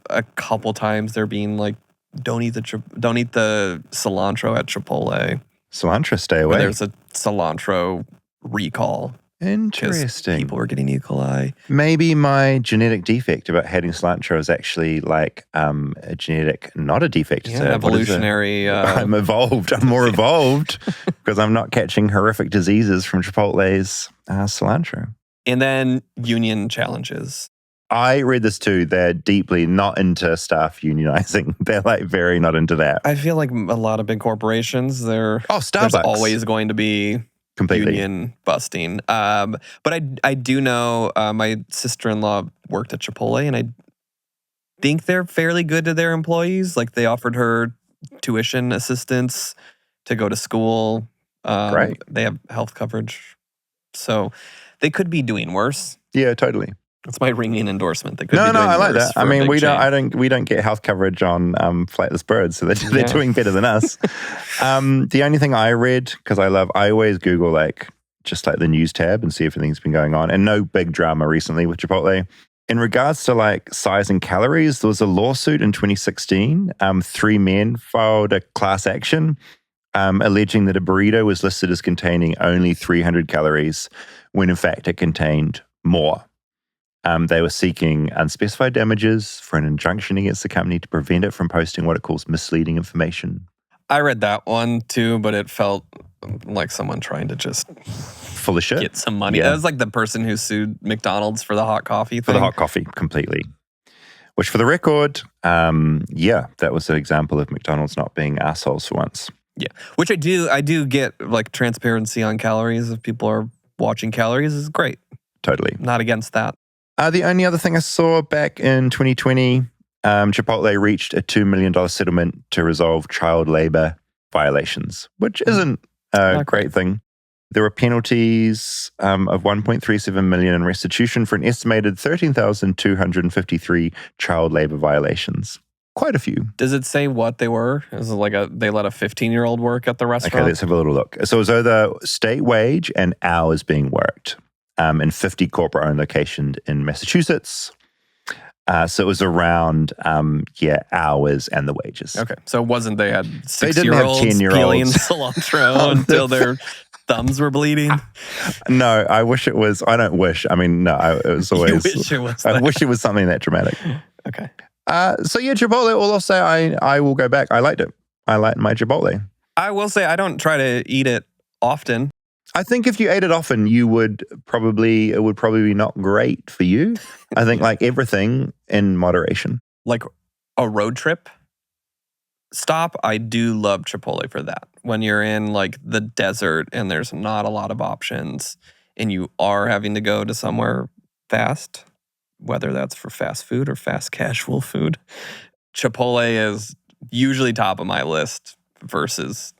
D: a couple times there being like, don't eat the cilantro at Chipotle.
B: Cilantro, stay away.
D: There's a cilantro recall.
B: Interesting.
D: People were getting E. coli.
B: Maybe my genetic defect about hating cilantro is actually like a genetic, not a defect.
D: Yeah, evolutionary.
B: I'm evolved. I'm more evolved because I'm not catching horrific diseases from Chipotle's cilantro.
D: And then union challenges.
B: I read this too. They're deeply not into staff unionizing. They're like very not into that.
D: I feel like a lot of big corporations,
B: Starbucks.
D: There's always going to be
B: completely
D: union busting. But I do know my sister-in-law worked at Chipotle, and I think they're fairly good to their employees. Like they offered her tuition assistance to go to school.
B: Great.
D: They have health coverage. So they could be doing worse.
B: Yeah, totally.
D: That's my ringing endorsement. They could be doing
B: I like
D: worse
B: that. I mean, we don't get health coverage on Flightless Bird, so they're doing better than us. The only thing I read, because I always Google like just like the news tab and see if anything's been going on, and no big drama recently with Chipotle. In regards to like size and calories, there was a lawsuit in 2016. 3 men filed a class action alleging that a burrito was listed as containing only 300 calories when in fact it contained more. They were seeking unspecified damages for an injunction against the company to prevent it from posting what it calls misleading information.
D: I read that one too, but it felt like someone trying to just
B: full of shit.
D: Get some money.
B: Yeah.
D: That was like the person who sued McDonald's for the hot coffee thing.
B: For the hot coffee, completely. Which for the record, that was an example of McDonald's not being assholes for once.
D: Yeah, which I do get like transparency on calories. If people are watching calories is great.
B: Totally.
D: Not against that.
B: The only other thing I saw back in 2020, Chipotle reached a $2 million settlement to resolve child labor violations, which isn't a great thing. There were penalties of $1.37 million in restitution for an estimated 13,253 child labor violations. quite a few.
D: Does it say what they were? Is it like they let a 15-year-old work at the restaurant?
B: Okay, let's have a little look. So it was either state wage and hours being worked in 50 corporate-owned locations in Massachusetts. So it was around, hours and the wages.
D: Okay, so it wasn't they had
B: They didn't have
D: 6-year-olds
B: 10-year-olds.
D: peeling cilantro until their thumbs were bleeding?
B: No, I wish it was. I don't wish. I mean, no, it was always.
D: You wish it was
B: I
D: that.
B: wish it was something that dramatic.
D: Okay.
B: So yeah, Chipotle, all I'll say, I will go back. I liked it. I liked my Chipotle.
D: I will say I don't try to eat it often.
B: I think if you ate it often, it would probably be not great for you. I think like everything in moderation.
D: Like a road trip stop, I do love Chipotle for that. When you're in like the desert and there's not a lot of options and you are having to go to somewhere fast, whether that's for fast food or fast casual food, Chipotle is usually top of my list versus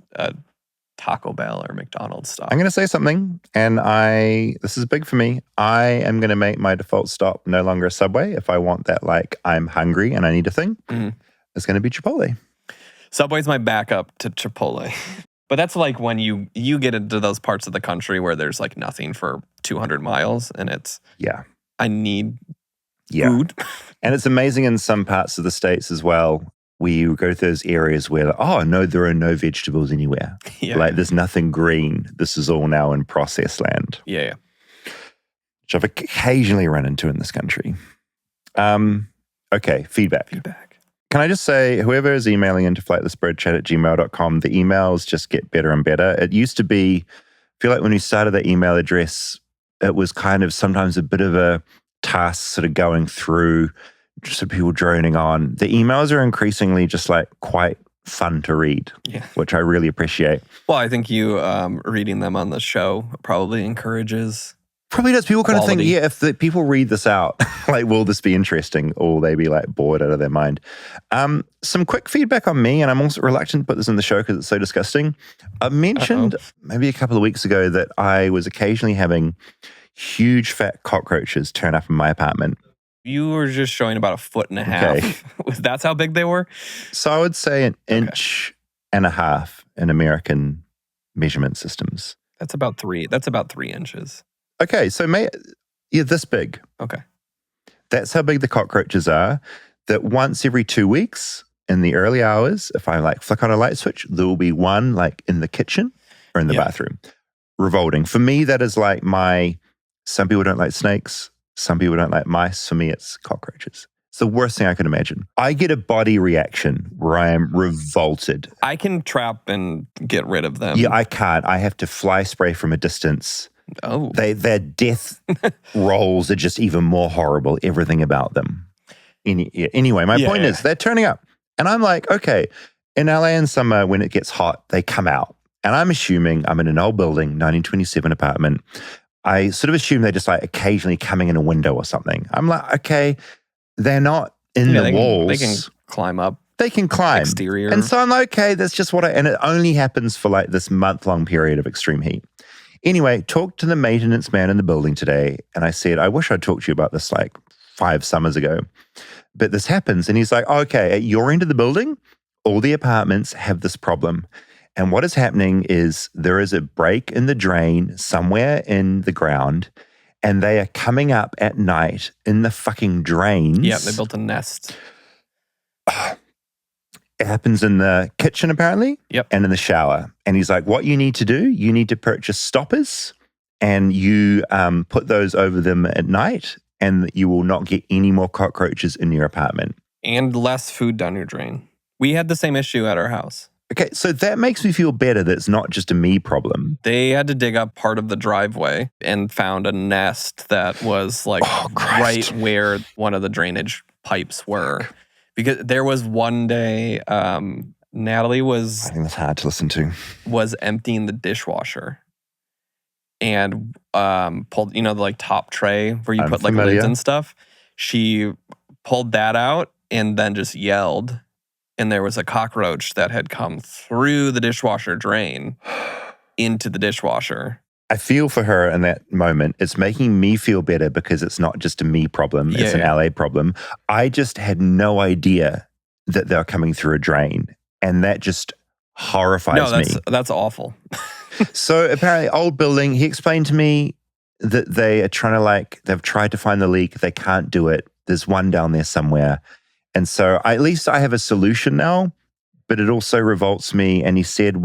D: Taco Bell or McDonald's stop.
B: I'm going to say something, and this is big for me. I am going to make my default stop no longer a Subway. If I want that, like I'm hungry and I need a thing, it's going to be Chipotle.
D: Subway's my backup to Chipotle. But that's like when you get into those parts of the country where there's like nothing for 200 miles and it's, I need food.
B: And it's amazing in some parts of the States as well. We go to those areas where, there are no vegetables anywhere. Like there's nothing green. This is all now in processed land.
D: Yeah.
B: Which I've occasionally run into in this country. Okay, feedback. Can I just say, whoever is emailing into flightlessbirdchat@gmail.com, the emails just get better and better. It used to be, I feel like when we started the email address, it was kind of sometimes a bit of a task sort of going through, just people droning on. The emails are increasingly just like quite fun to read, which I really appreciate.
D: Well, I think you reading them on the show probably encourages.
B: Probably does. People kind
D: quality.
B: of think, if the people read this out, like, will this be interesting? Or will they be like bored out of their mind? Some quick feedback on me, and I'm also reluctant to put this in the show because it's so disgusting. I mentioned maybe a couple of weeks ago that I was occasionally having huge fat cockroaches turn up in my apartment.
D: You were just showing about 1.5 feet. That's how big they were?
B: So I would say an inch and a half in American measurement systems.
D: That's about 3 inches.
B: Okay, so you're this big.
D: Okay.
B: That's how big the cockroaches are. That once every 2 weeks in the early hours, if I like flick on a light switch, there will be one like in the kitchen or in the bathroom, revolting. For me, that is like some people don't like snakes. Some people don't like mice. For me, it's cockroaches. It's the worst thing I can imagine. I get a body reaction where I am revolted.
D: I can trap and get rid of them.
B: Yeah, I can't. I have to fly spray from a distance.
D: Oh.
B: Their death rolls are just even more horrible, everything about them. Anyway, my point is they're turning up. And I'm like, okay, in LA in summer when it gets hot, they come out. And I'm assuming I'm in an old building, 1927 apartment. I sort of assume they're just like occasionally coming in a window or something. I'm like, okay, they're not in the walls.
D: They can climb up.
B: They can climb.
D: Exterior.
B: And so I'm like, okay, that's just and it only happens for like this month-long period of extreme heat. Anyway, talked to the maintenance man in the building today, and I said, I wish I'd talked to you about this like 5 summers ago. But this happens, and he's like, okay, at your end of the building, all the apartments have this problem. And what is happening is there is a break in the drain somewhere in the ground, and they are coming up at night in the fucking drains.
D: Yeah, they built a nest.
B: It happens in the kitchen, apparently, and in the shower. And he's like, what you need to do, you need to purchase stoppers, and you put those over them at night, and you will not get any more cockroaches in your apartment.
D: And less food down your drain. We had the same issue at our house.
B: Okay, so that makes me feel better that it's not just a me problem.
D: They had to dig up part of the driveway and found a nest that was like right where one of the drainage pipes were. Because there was one day, Natalie was...
B: I think that's hard to listen to.
D: ...was emptying the dishwasher and pulled, the like top tray where you put like lids and stuff. She pulled that out and then just yelled. And there was a cockroach that had come through the dishwasher drain into the dishwasher.
B: I feel for her in that moment. It's making me feel better because it's not just a me problem. It's an LA problem. I just had no idea that they're coming through a drain. And that just horrifies me.
D: That's awful.
B: So apparently, old building, he explained to me that they are trying to they've tried to find the leak. They can't do it. There's one down there somewhere. And so at least I have a solution now, but it also revolts me. And he said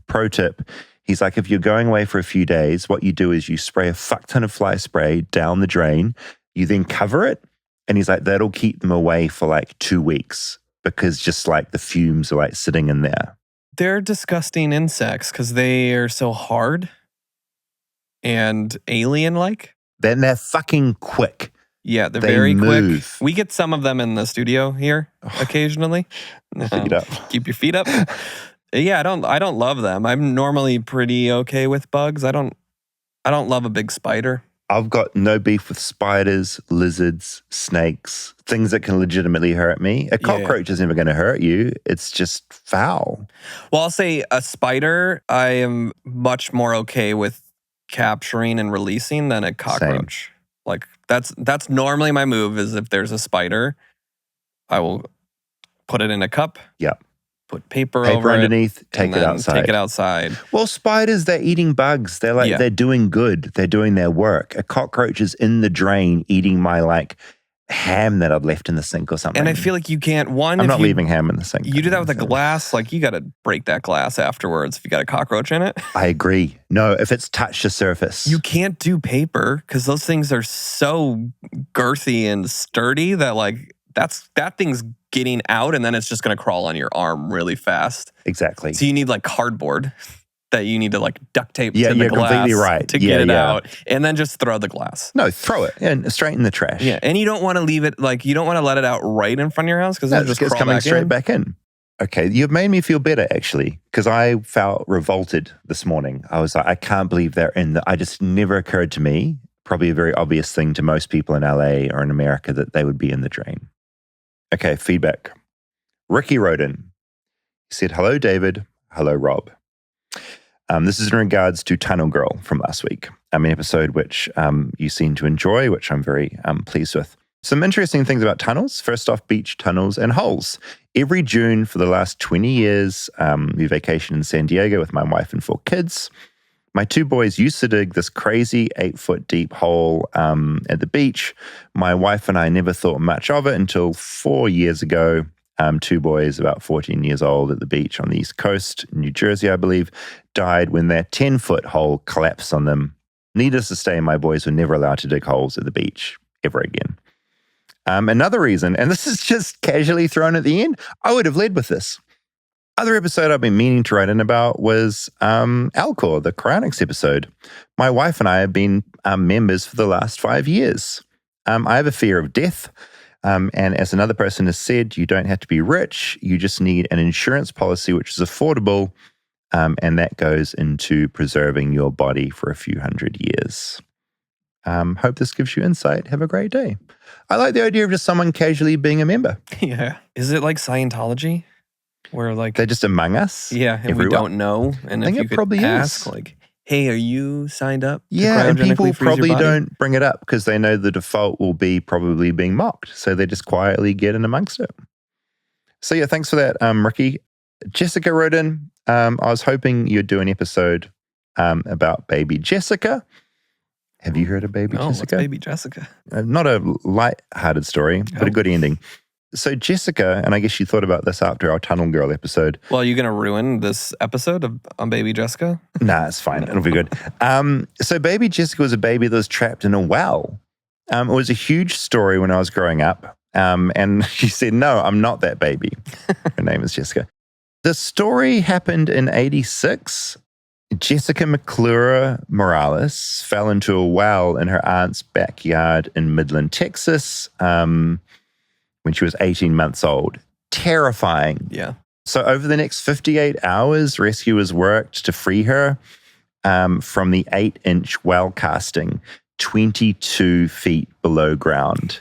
B: pro tip, he's like, if you're going away for a few days, what you do is you spray a fuck ton of fly spray down the drain. You then cover it. And he's like, that'll keep them away for 2 weeks because just the fumes are sitting in there.
D: They're disgusting insects because they are so hard and alien-like.
B: Then they're fucking quick.
D: Yeah, they're
B: They
D: very
B: move.
D: quick. We get some of them in the studio here occasionally.
B: Feet up.
D: Keep your feet up. Yeah, I don't love them. I'm normally pretty okay with bugs. I don't love a big spider.
B: I've got no beef with spiders, lizards, snakes, things that can legitimately hurt me. A cockroach is never going to hurt you. It's just foul.
D: Well, I'll say a spider, I am much more okay with capturing and releasing than a cockroach. That's normally my move is if there's a spider, I will put it in a cup.
B: Yep.
D: Put paper over
B: underneath,
D: it,
B: take it outside.
D: Take it outside.
B: Well, spiders, they're eating bugs. They're they're doing good. They're doing their work. A cockroach is in the drain eating my ham that I've left in the sink or something.
D: And I feel like you can't,
B: I'm not leaving ham in the sink.
D: You do that with a glass, you got to break that glass afterwards if you got a cockroach in it.
B: I agree. No, if it's touched the surface.
D: You can't do paper because those things are so girthy and sturdy that that thing's getting out and then it's just going to crawl on your arm really fast.
B: Exactly.
D: So you need cardboard that you need to duct tape to the
B: you're
D: glass
B: completely right.
D: to get it out and then just throw the glass.
B: No, throw it and straight in the trash.
D: Yeah, and you don't want to leave it, you don't want to let it out right in front of your house because it'll just
B: it's
D: crawl
B: coming
D: back
B: straight
D: in.
B: back in. Okay, you've made me feel better actually because I felt revolted this morning. I was like, I can't believe they're in I just never occurred to me, probably a very obvious thing to most people in LA or in America that they would be in the drain. Okay, feedback. Ricky wrote in. He said, hello, David. Hello, Rob. This is in regards to Tunnel Girl from last week, an episode which you seem to enjoy, which I'm very pleased with. Some interesting things about tunnels. First off, beach tunnels and holes. Every June for the last 20 years, we vacation in San Diego with my wife and 4 kids. My 2 boys used to dig this crazy 8-foot deep hole at the beach. My wife and I never thought much of it until 4 years ago. 2 boys, about 14 years old, at the beach on the East Coast, New Jersey, I believe, died when their 10-foot hole collapsed on them. Needless to say, my boys were never allowed to dig holes at the beach ever again. Another reason, and this is just casually thrown at the end, I would have led with this. Other episode I've been meaning to write in about was Alcor, the cryonics episode. My wife and I have been members for the last 5 years. I have a fear of death. And as another person has said, you don't have to be rich. You just need an insurance policy which is affordable. And that goes into preserving your body for a few hundred years. Hope this gives you insight. Have a great day. I like the idea of just someone casually being a member.
D: Yeah. Is it like Scientology? Where
B: they're just among us?
D: Yeah, and
B: everyone.
D: We don't know. And
B: I think
D: if you
B: it
D: could
B: probably
D: ask,
B: is.
D: Hey, are you signed up?
B: Yeah, and people probably
D: body?
B: don't bring it up because they know the default will be probably being mocked. So they just quietly get in amongst it. So yeah, thanks for that, Ricky. Jessica wrote in, I was hoping you'd do an episode about baby Jessica. Have you heard of baby Jessica?
D: What's baby Jessica?
B: Not a light-hearted story, but a good ending. So Jessica, and I guess you thought about this after our Tunnel Girl episode.
D: Well, are you going to ruin this episode on baby Jessica?
B: Nah, it's fine. It'll be good. So baby Jessica was a baby that was trapped in a well. It was a huge story when I was growing up. And she said, no, I'm not that baby. Her name is Jessica. The story happened in 86. Jessica McClure Morales fell into a well in her aunt's backyard in Midland, Texas, when she was 18 months old. Terrifying.
D: Yeah.
B: So over the next 58 hours, rescuers worked to free her from the 8-inch well casting 22 feet below ground.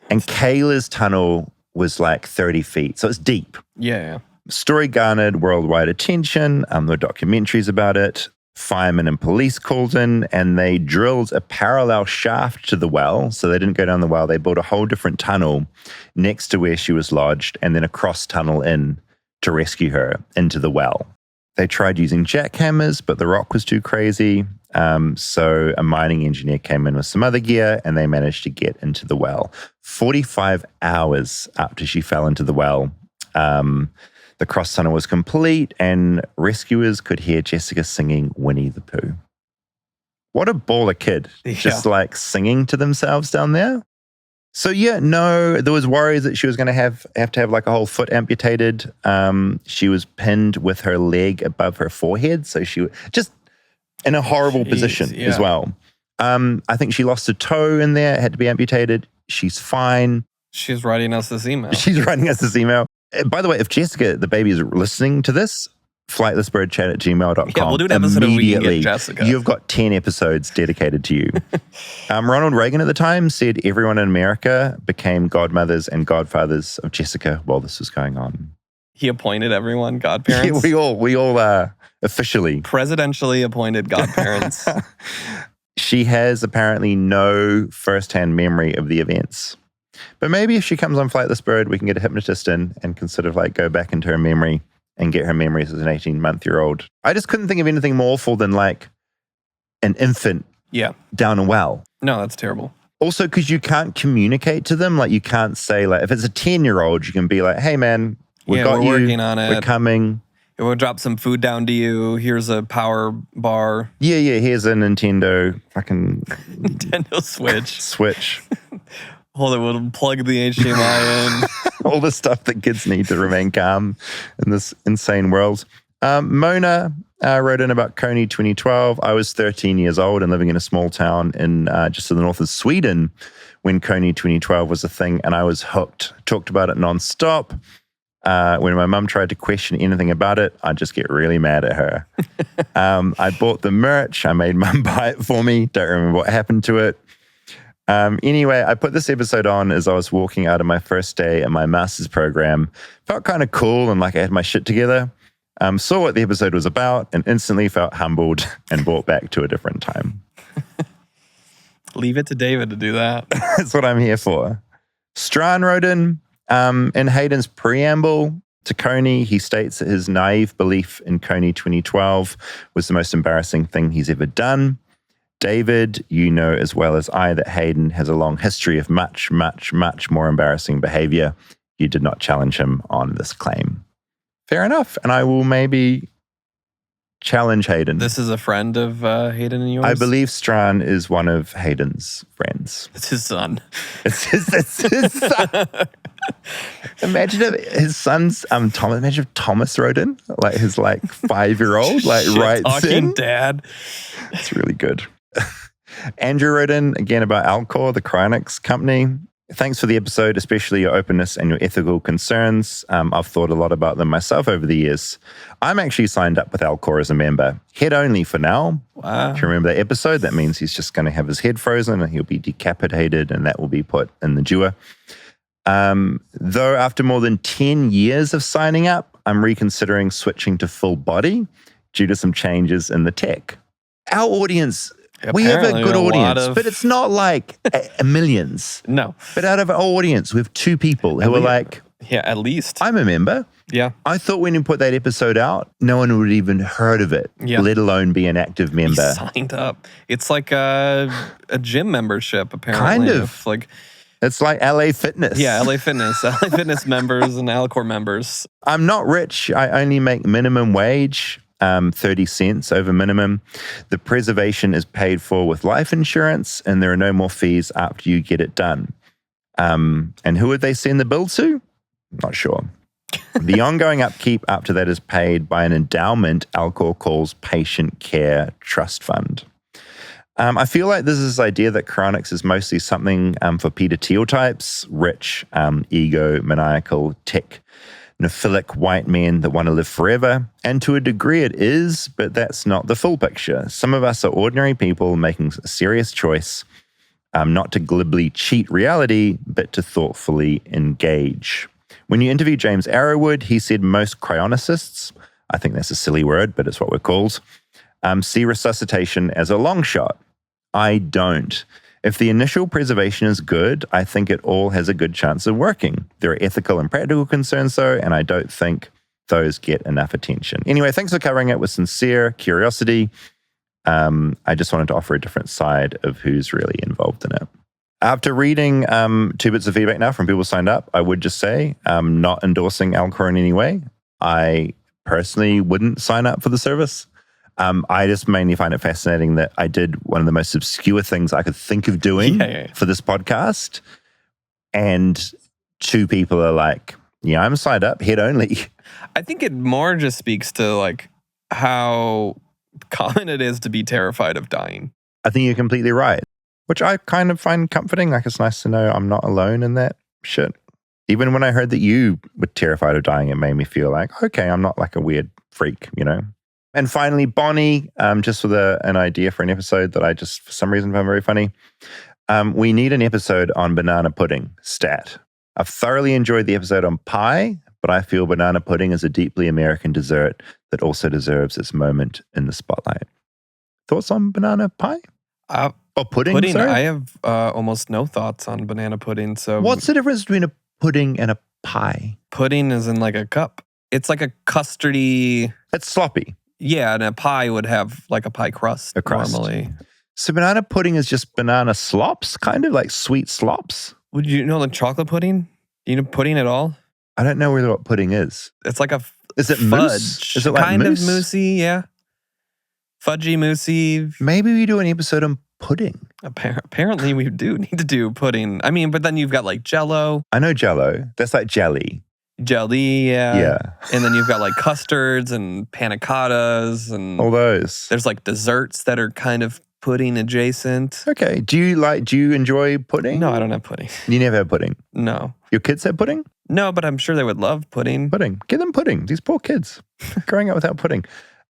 B: And Kayla's tunnel was 30 feet. So it's deep.
D: Yeah.
B: Story garnered worldwide attention. There were documentaries about it. Firemen and police called in, and they drilled a parallel shaft to the well. So they didn't go down the well. They built a whole different tunnel next to where she was lodged, and then a cross tunnel in to rescue her into the well. They tried using jackhammers, but the rock was too crazy. So a mining engineer came in with some other gear, and they managed to get into the well. 45 hours after she fell into the well, the cross tunnel was complete, and rescuers could hear Jessica singing Winnie the Pooh. What a baller kid, just like singing to themselves down there. So there was worries that she was going to have to have like a whole foot amputated. She was pinned with her leg above her forehead, so she was just in a horrible position as well. I think she lost a toe in there, had to be amputated. She's fine.
D: She's writing us this email.
B: By the way, if Jessica, the baby, is listening to this, flightlessbirdchat@gmail.com.
D: Yeah, we'll do an episode of We Can Get Jessica.
B: You've got 10 episodes dedicated to you. Ronald Reagan at the time said everyone in America became godmothers and godfathers of Jessica while this was going on.
D: He appointed everyone godparents?
B: Yeah, we all officially.
D: Presidentially appointed godparents.
B: She has apparently no firsthand memory of the events. But maybe if she comes on Flightless Bird, we can get a hypnotist in and can sort of like go back into her memory and get her memories as an 18-month-old. I just couldn't think of anything more awful than like an infant down a well.
D: No, that's terrible.
B: Also, because you can't communicate to them. Like you can't say like, if it's a 10-year-old, you can be like, hey man, we're
D: working on it.
B: We're coming.
D: We'll drop some food down to you. Here's a power bar.
B: Yeah. Here's a Nintendo fucking
D: Nintendo
B: Switch.
D: Hold it, we'll plug the HDMI in.
B: All the stuff that kids need to remain calm in this insane world. Mona wrote in about Coney 2012. I was 13 years old and living in a small town in just to the north of Sweden when Coney 2012 was a thing, and I was hooked. Talked about it nonstop. When my mum tried to question anything about it, I'd just get really mad at her. I bought the merch. I made mum buy it for me. Don't remember what happened to it. Anyway, I put this episode on as I was walking out of my first day at my master's program. Felt kind of cool and like I had my shit together. Saw what the episode was about and instantly felt humbled and brought back to a different time.
D: Leave it to David to do that.
B: That's what I'm here for. Strahan wrote in Hayden's preamble to Coney, he states that his naive belief in Coney 2012 was the most embarrassing thing he's ever done. David, you know as well as I that Hayden has a long history of much, much, much more embarrassing behavior. You did not challenge him on this claim. Fair enough. And I will maybe challenge Hayden.
D: This is a friend of Hayden and yours?
B: I believe Strahan is one of Hayden's friends.
D: It's his son.
B: It's his son. Imagine if his son's Thomas. Imagine if Thomas wrote in, like his 5-year-old, writes in.
D: Dad.
B: It's really good. Andrew wrote in again about Alcor, the cryonics company. Thanks for the episode, especially your openness and your ethical concerns. I've thought a lot about them myself over the years. I'm actually signed up with Alcor as a member. Head only for now.
D: Wow.
B: If you remember that episode, that means he's just going to have his head frozen and he'll be decapitated and that will be put in the dewar. Though after more than 10 years of signing up, I'm reconsidering switching to full body due to some changes in the tech. Our audience, we have a good audience, but it's not like millions.
D: No.
B: But out of our audience, we have 2 people who are like,
D: yeah, at least.
B: I'm a member.
D: Yeah.
B: I thought when you put that episode out, no one would even heard of it, let alone be an active member.
D: He signed up. It's like a gym membership, apparently.
B: Kind of. It's like LA Fitness.
D: Yeah, LA Fitness. LA Fitness members and Alcor members.
B: I'm not rich. I only make minimum wage. 30 cents over minimum. The preservation is paid for with life insurance, and there are no more fees after you get it done. And who would they send the bill to? Not sure. The ongoing upkeep after that is paid by an endowment Alcor calls Patient Care Trust Fund. I feel like this is this idea that cryonics is mostly something for Peter Thiel types, rich, egomaniacal, technophilic white men that want to live forever. And to a degree it is, but that's not the full picture. Some of us are ordinary people making a serious choice, not to glibly cheat reality, but to thoughtfully engage. When you interview James Arrowwood, he said most cryonicists, I think that's a silly word, but it's what we're called, see resuscitation as a long shot. I don't. If the initial preservation is good, I think it all has a good chance of working. There are ethical and practical concerns, though, and I don't think those get enough attention. Anyway, thanks for covering it with sincere curiosity. I just wanted to offer a different side of who's really involved in it. After reading 2 bits of feedback now from people who signed up, I would just say I'm not endorsing Alcor in any way. I personally wouldn't sign up for the service. I just mainly find it fascinating that I did one of the most obscure things I could think of doing for this podcast. And 2 people are like, yeah, I'm signed up, head only.
D: I think it more just speaks to like how common it is to be terrified of dying.
B: I think you're completely right, which I kind of find comforting. Like, it's nice to know I'm not alone in that shit. Even when I heard that you were terrified of dying, it made me feel like, okay, I'm not like a weird freak, you know? And finally, Bonnie, just with an idea for an episode that I just, for some reason, found very funny. We need an episode on banana pudding, stat. I've thoroughly enjoyed the episode on pie, but I feel banana pudding is a deeply American dessert that also deserves its moment in the spotlight. Thoughts on banana pie? Or pudding, sorry?
D: I have almost no thoughts on banana pudding. So
B: what's the difference between a pudding and a pie?
D: Pudding is in like a cup. It's like a custardy.
B: It's sloppy.
D: Yeah, and a pie would have like a pie crust, normally.
B: So banana pudding is just banana slops, kind of like sweet slops?
D: Would you know like chocolate pudding? You know pudding at all?
B: I don't know really what pudding is.
D: It's like a
B: Is it
D: fudge.
B: mousse? Is it like
D: kind
B: mousse?
D: of moussey, yeah. Fudgy, moussey.
B: Maybe we do an episode on pudding.
D: Apparently we do need to do pudding. I mean, but then you've got like Jell-O.
B: I know Jell-O. That's like jelly.
D: Jelly, yeah.
B: Yeah.
D: And then you've got like custards and panna cottas and
B: all those.
D: There's like desserts that are kind of pudding adjacent.
B: Okay. Do you enjoy pudding?
D: No, I don't have pudding.
B: You never have pudding?
D: No.
B: Your kids have pudding?
D: No, but I'm sure they would love pudding.
B: Pudding. Give them pudding. These poor kids growing up without pudding.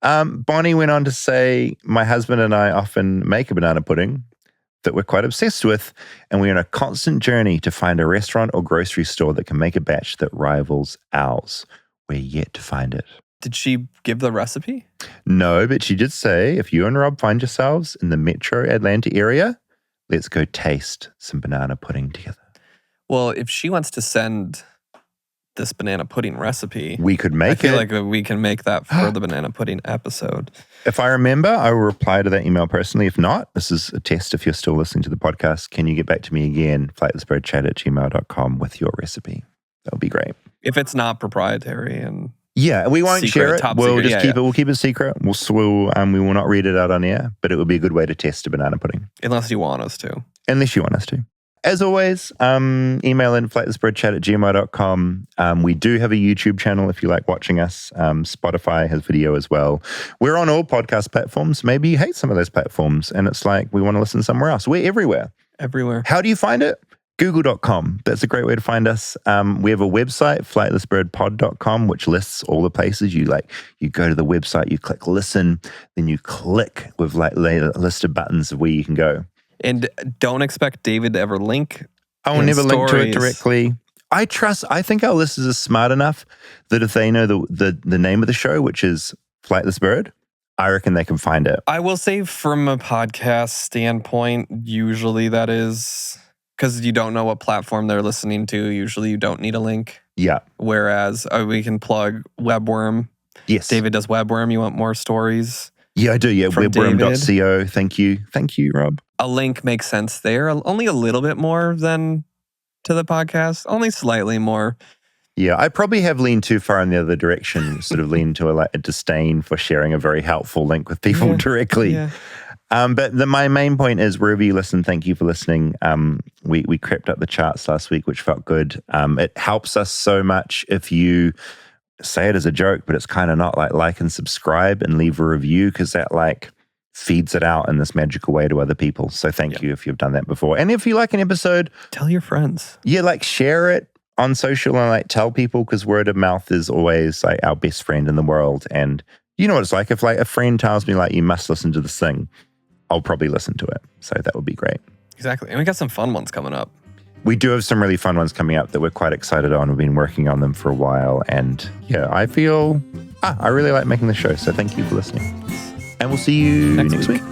B: Bonnie went on to say, my husband and I often make a banana pudding that we're quite obsessed with, and we're on a constant journey to find a restaurant or grocery store that can make a batch that rivals ours. We're yet to find it.
D: Did she give the recipe?
B: No, but she did say, if you and Rob find yourselves in the metro Atlanta area, let's go taste some banana pudding together.
D: Well, if she wants to send this banana pudding recipe,
B: we could make it.
D: I feel like we can make that for the banana pudding episode.
B: If I remember, I will reply to that email personally. If not, this is a test. If you're still listening to the podcast, can you get back to me again, flightlessbirdchat@gmail.com with your recipe? That would be great.
D: If it's not proprietary and
B: yeah, we won't share it. We'll
D: secret.
B: just keep it. We'll keep it secret. We will not read it out on air, but it would be a good way to test a banana pudding.
D: Unless you want us to.
B: Unless you want us to. As always, email in flightlessbirdchat@gmail.com. We do have a YouTube channel if you like watching us. Spotify has video as well. We're on all podcast platforms. Maybe you hate some of those platforms and it's like we want to listen somewhere else. We're everywhere.
D: Everywhere.
B: How do you find it? Google.com. That's a great way to find us. We have a website, flightlessbirdpod.com, which lists all the places. You go to the website, you click listen, then you click with like a list of buttons of where you can go. And
D: don't expect David to ever link.
B: I will never link to it directly. I think our listeners are smart enough that if they know the name of the show, which is Flightless Bird, I reckon they can find it.
D: I will say from a podcast standpoint, usually that is because you don't know what platform they're listening to. Usually you don't need a link.
B: Yeah.
D: Whereas we can plug Webworm.
B: Yes.
D: David does Webworm. You want more stories?
B: Yeah, I do. Yeah, webworm.co. Thank you, Rob.
D: A link makes sense there. Only a little bit more than to the podcast. Only slightly more.
B: Yeah, I probably have leaned too far in the other direction, sort of leaned to a disdain for sharing a very helpful link with people directly.
D: Yeah.
B: But my main point is, wherever you listen, thank you for listening. We crept up the charts last week, which felt good. It helps us so much if you say it as a joke, but it's kind of not like and subscribe and leave a review, because that feeds it out in this magical way to other people. So thank you if you've done that before. And if you like an episode,
D: tell your friends.
B: Yeah, share it on social and tell people, because word of mouth is always our best friend in the world. And you know what it's like. If a friend tells me you must listen to this thing, I'll probably listen to it. So that would be great.
D: Exactly. And we got some fun ones coming up.
B: We do have some really fun ones coming up that we're quite excited on. We've been working on them for a while. And yeah, I feel I really like making the show. So thank you for listening. And we'll see you next week.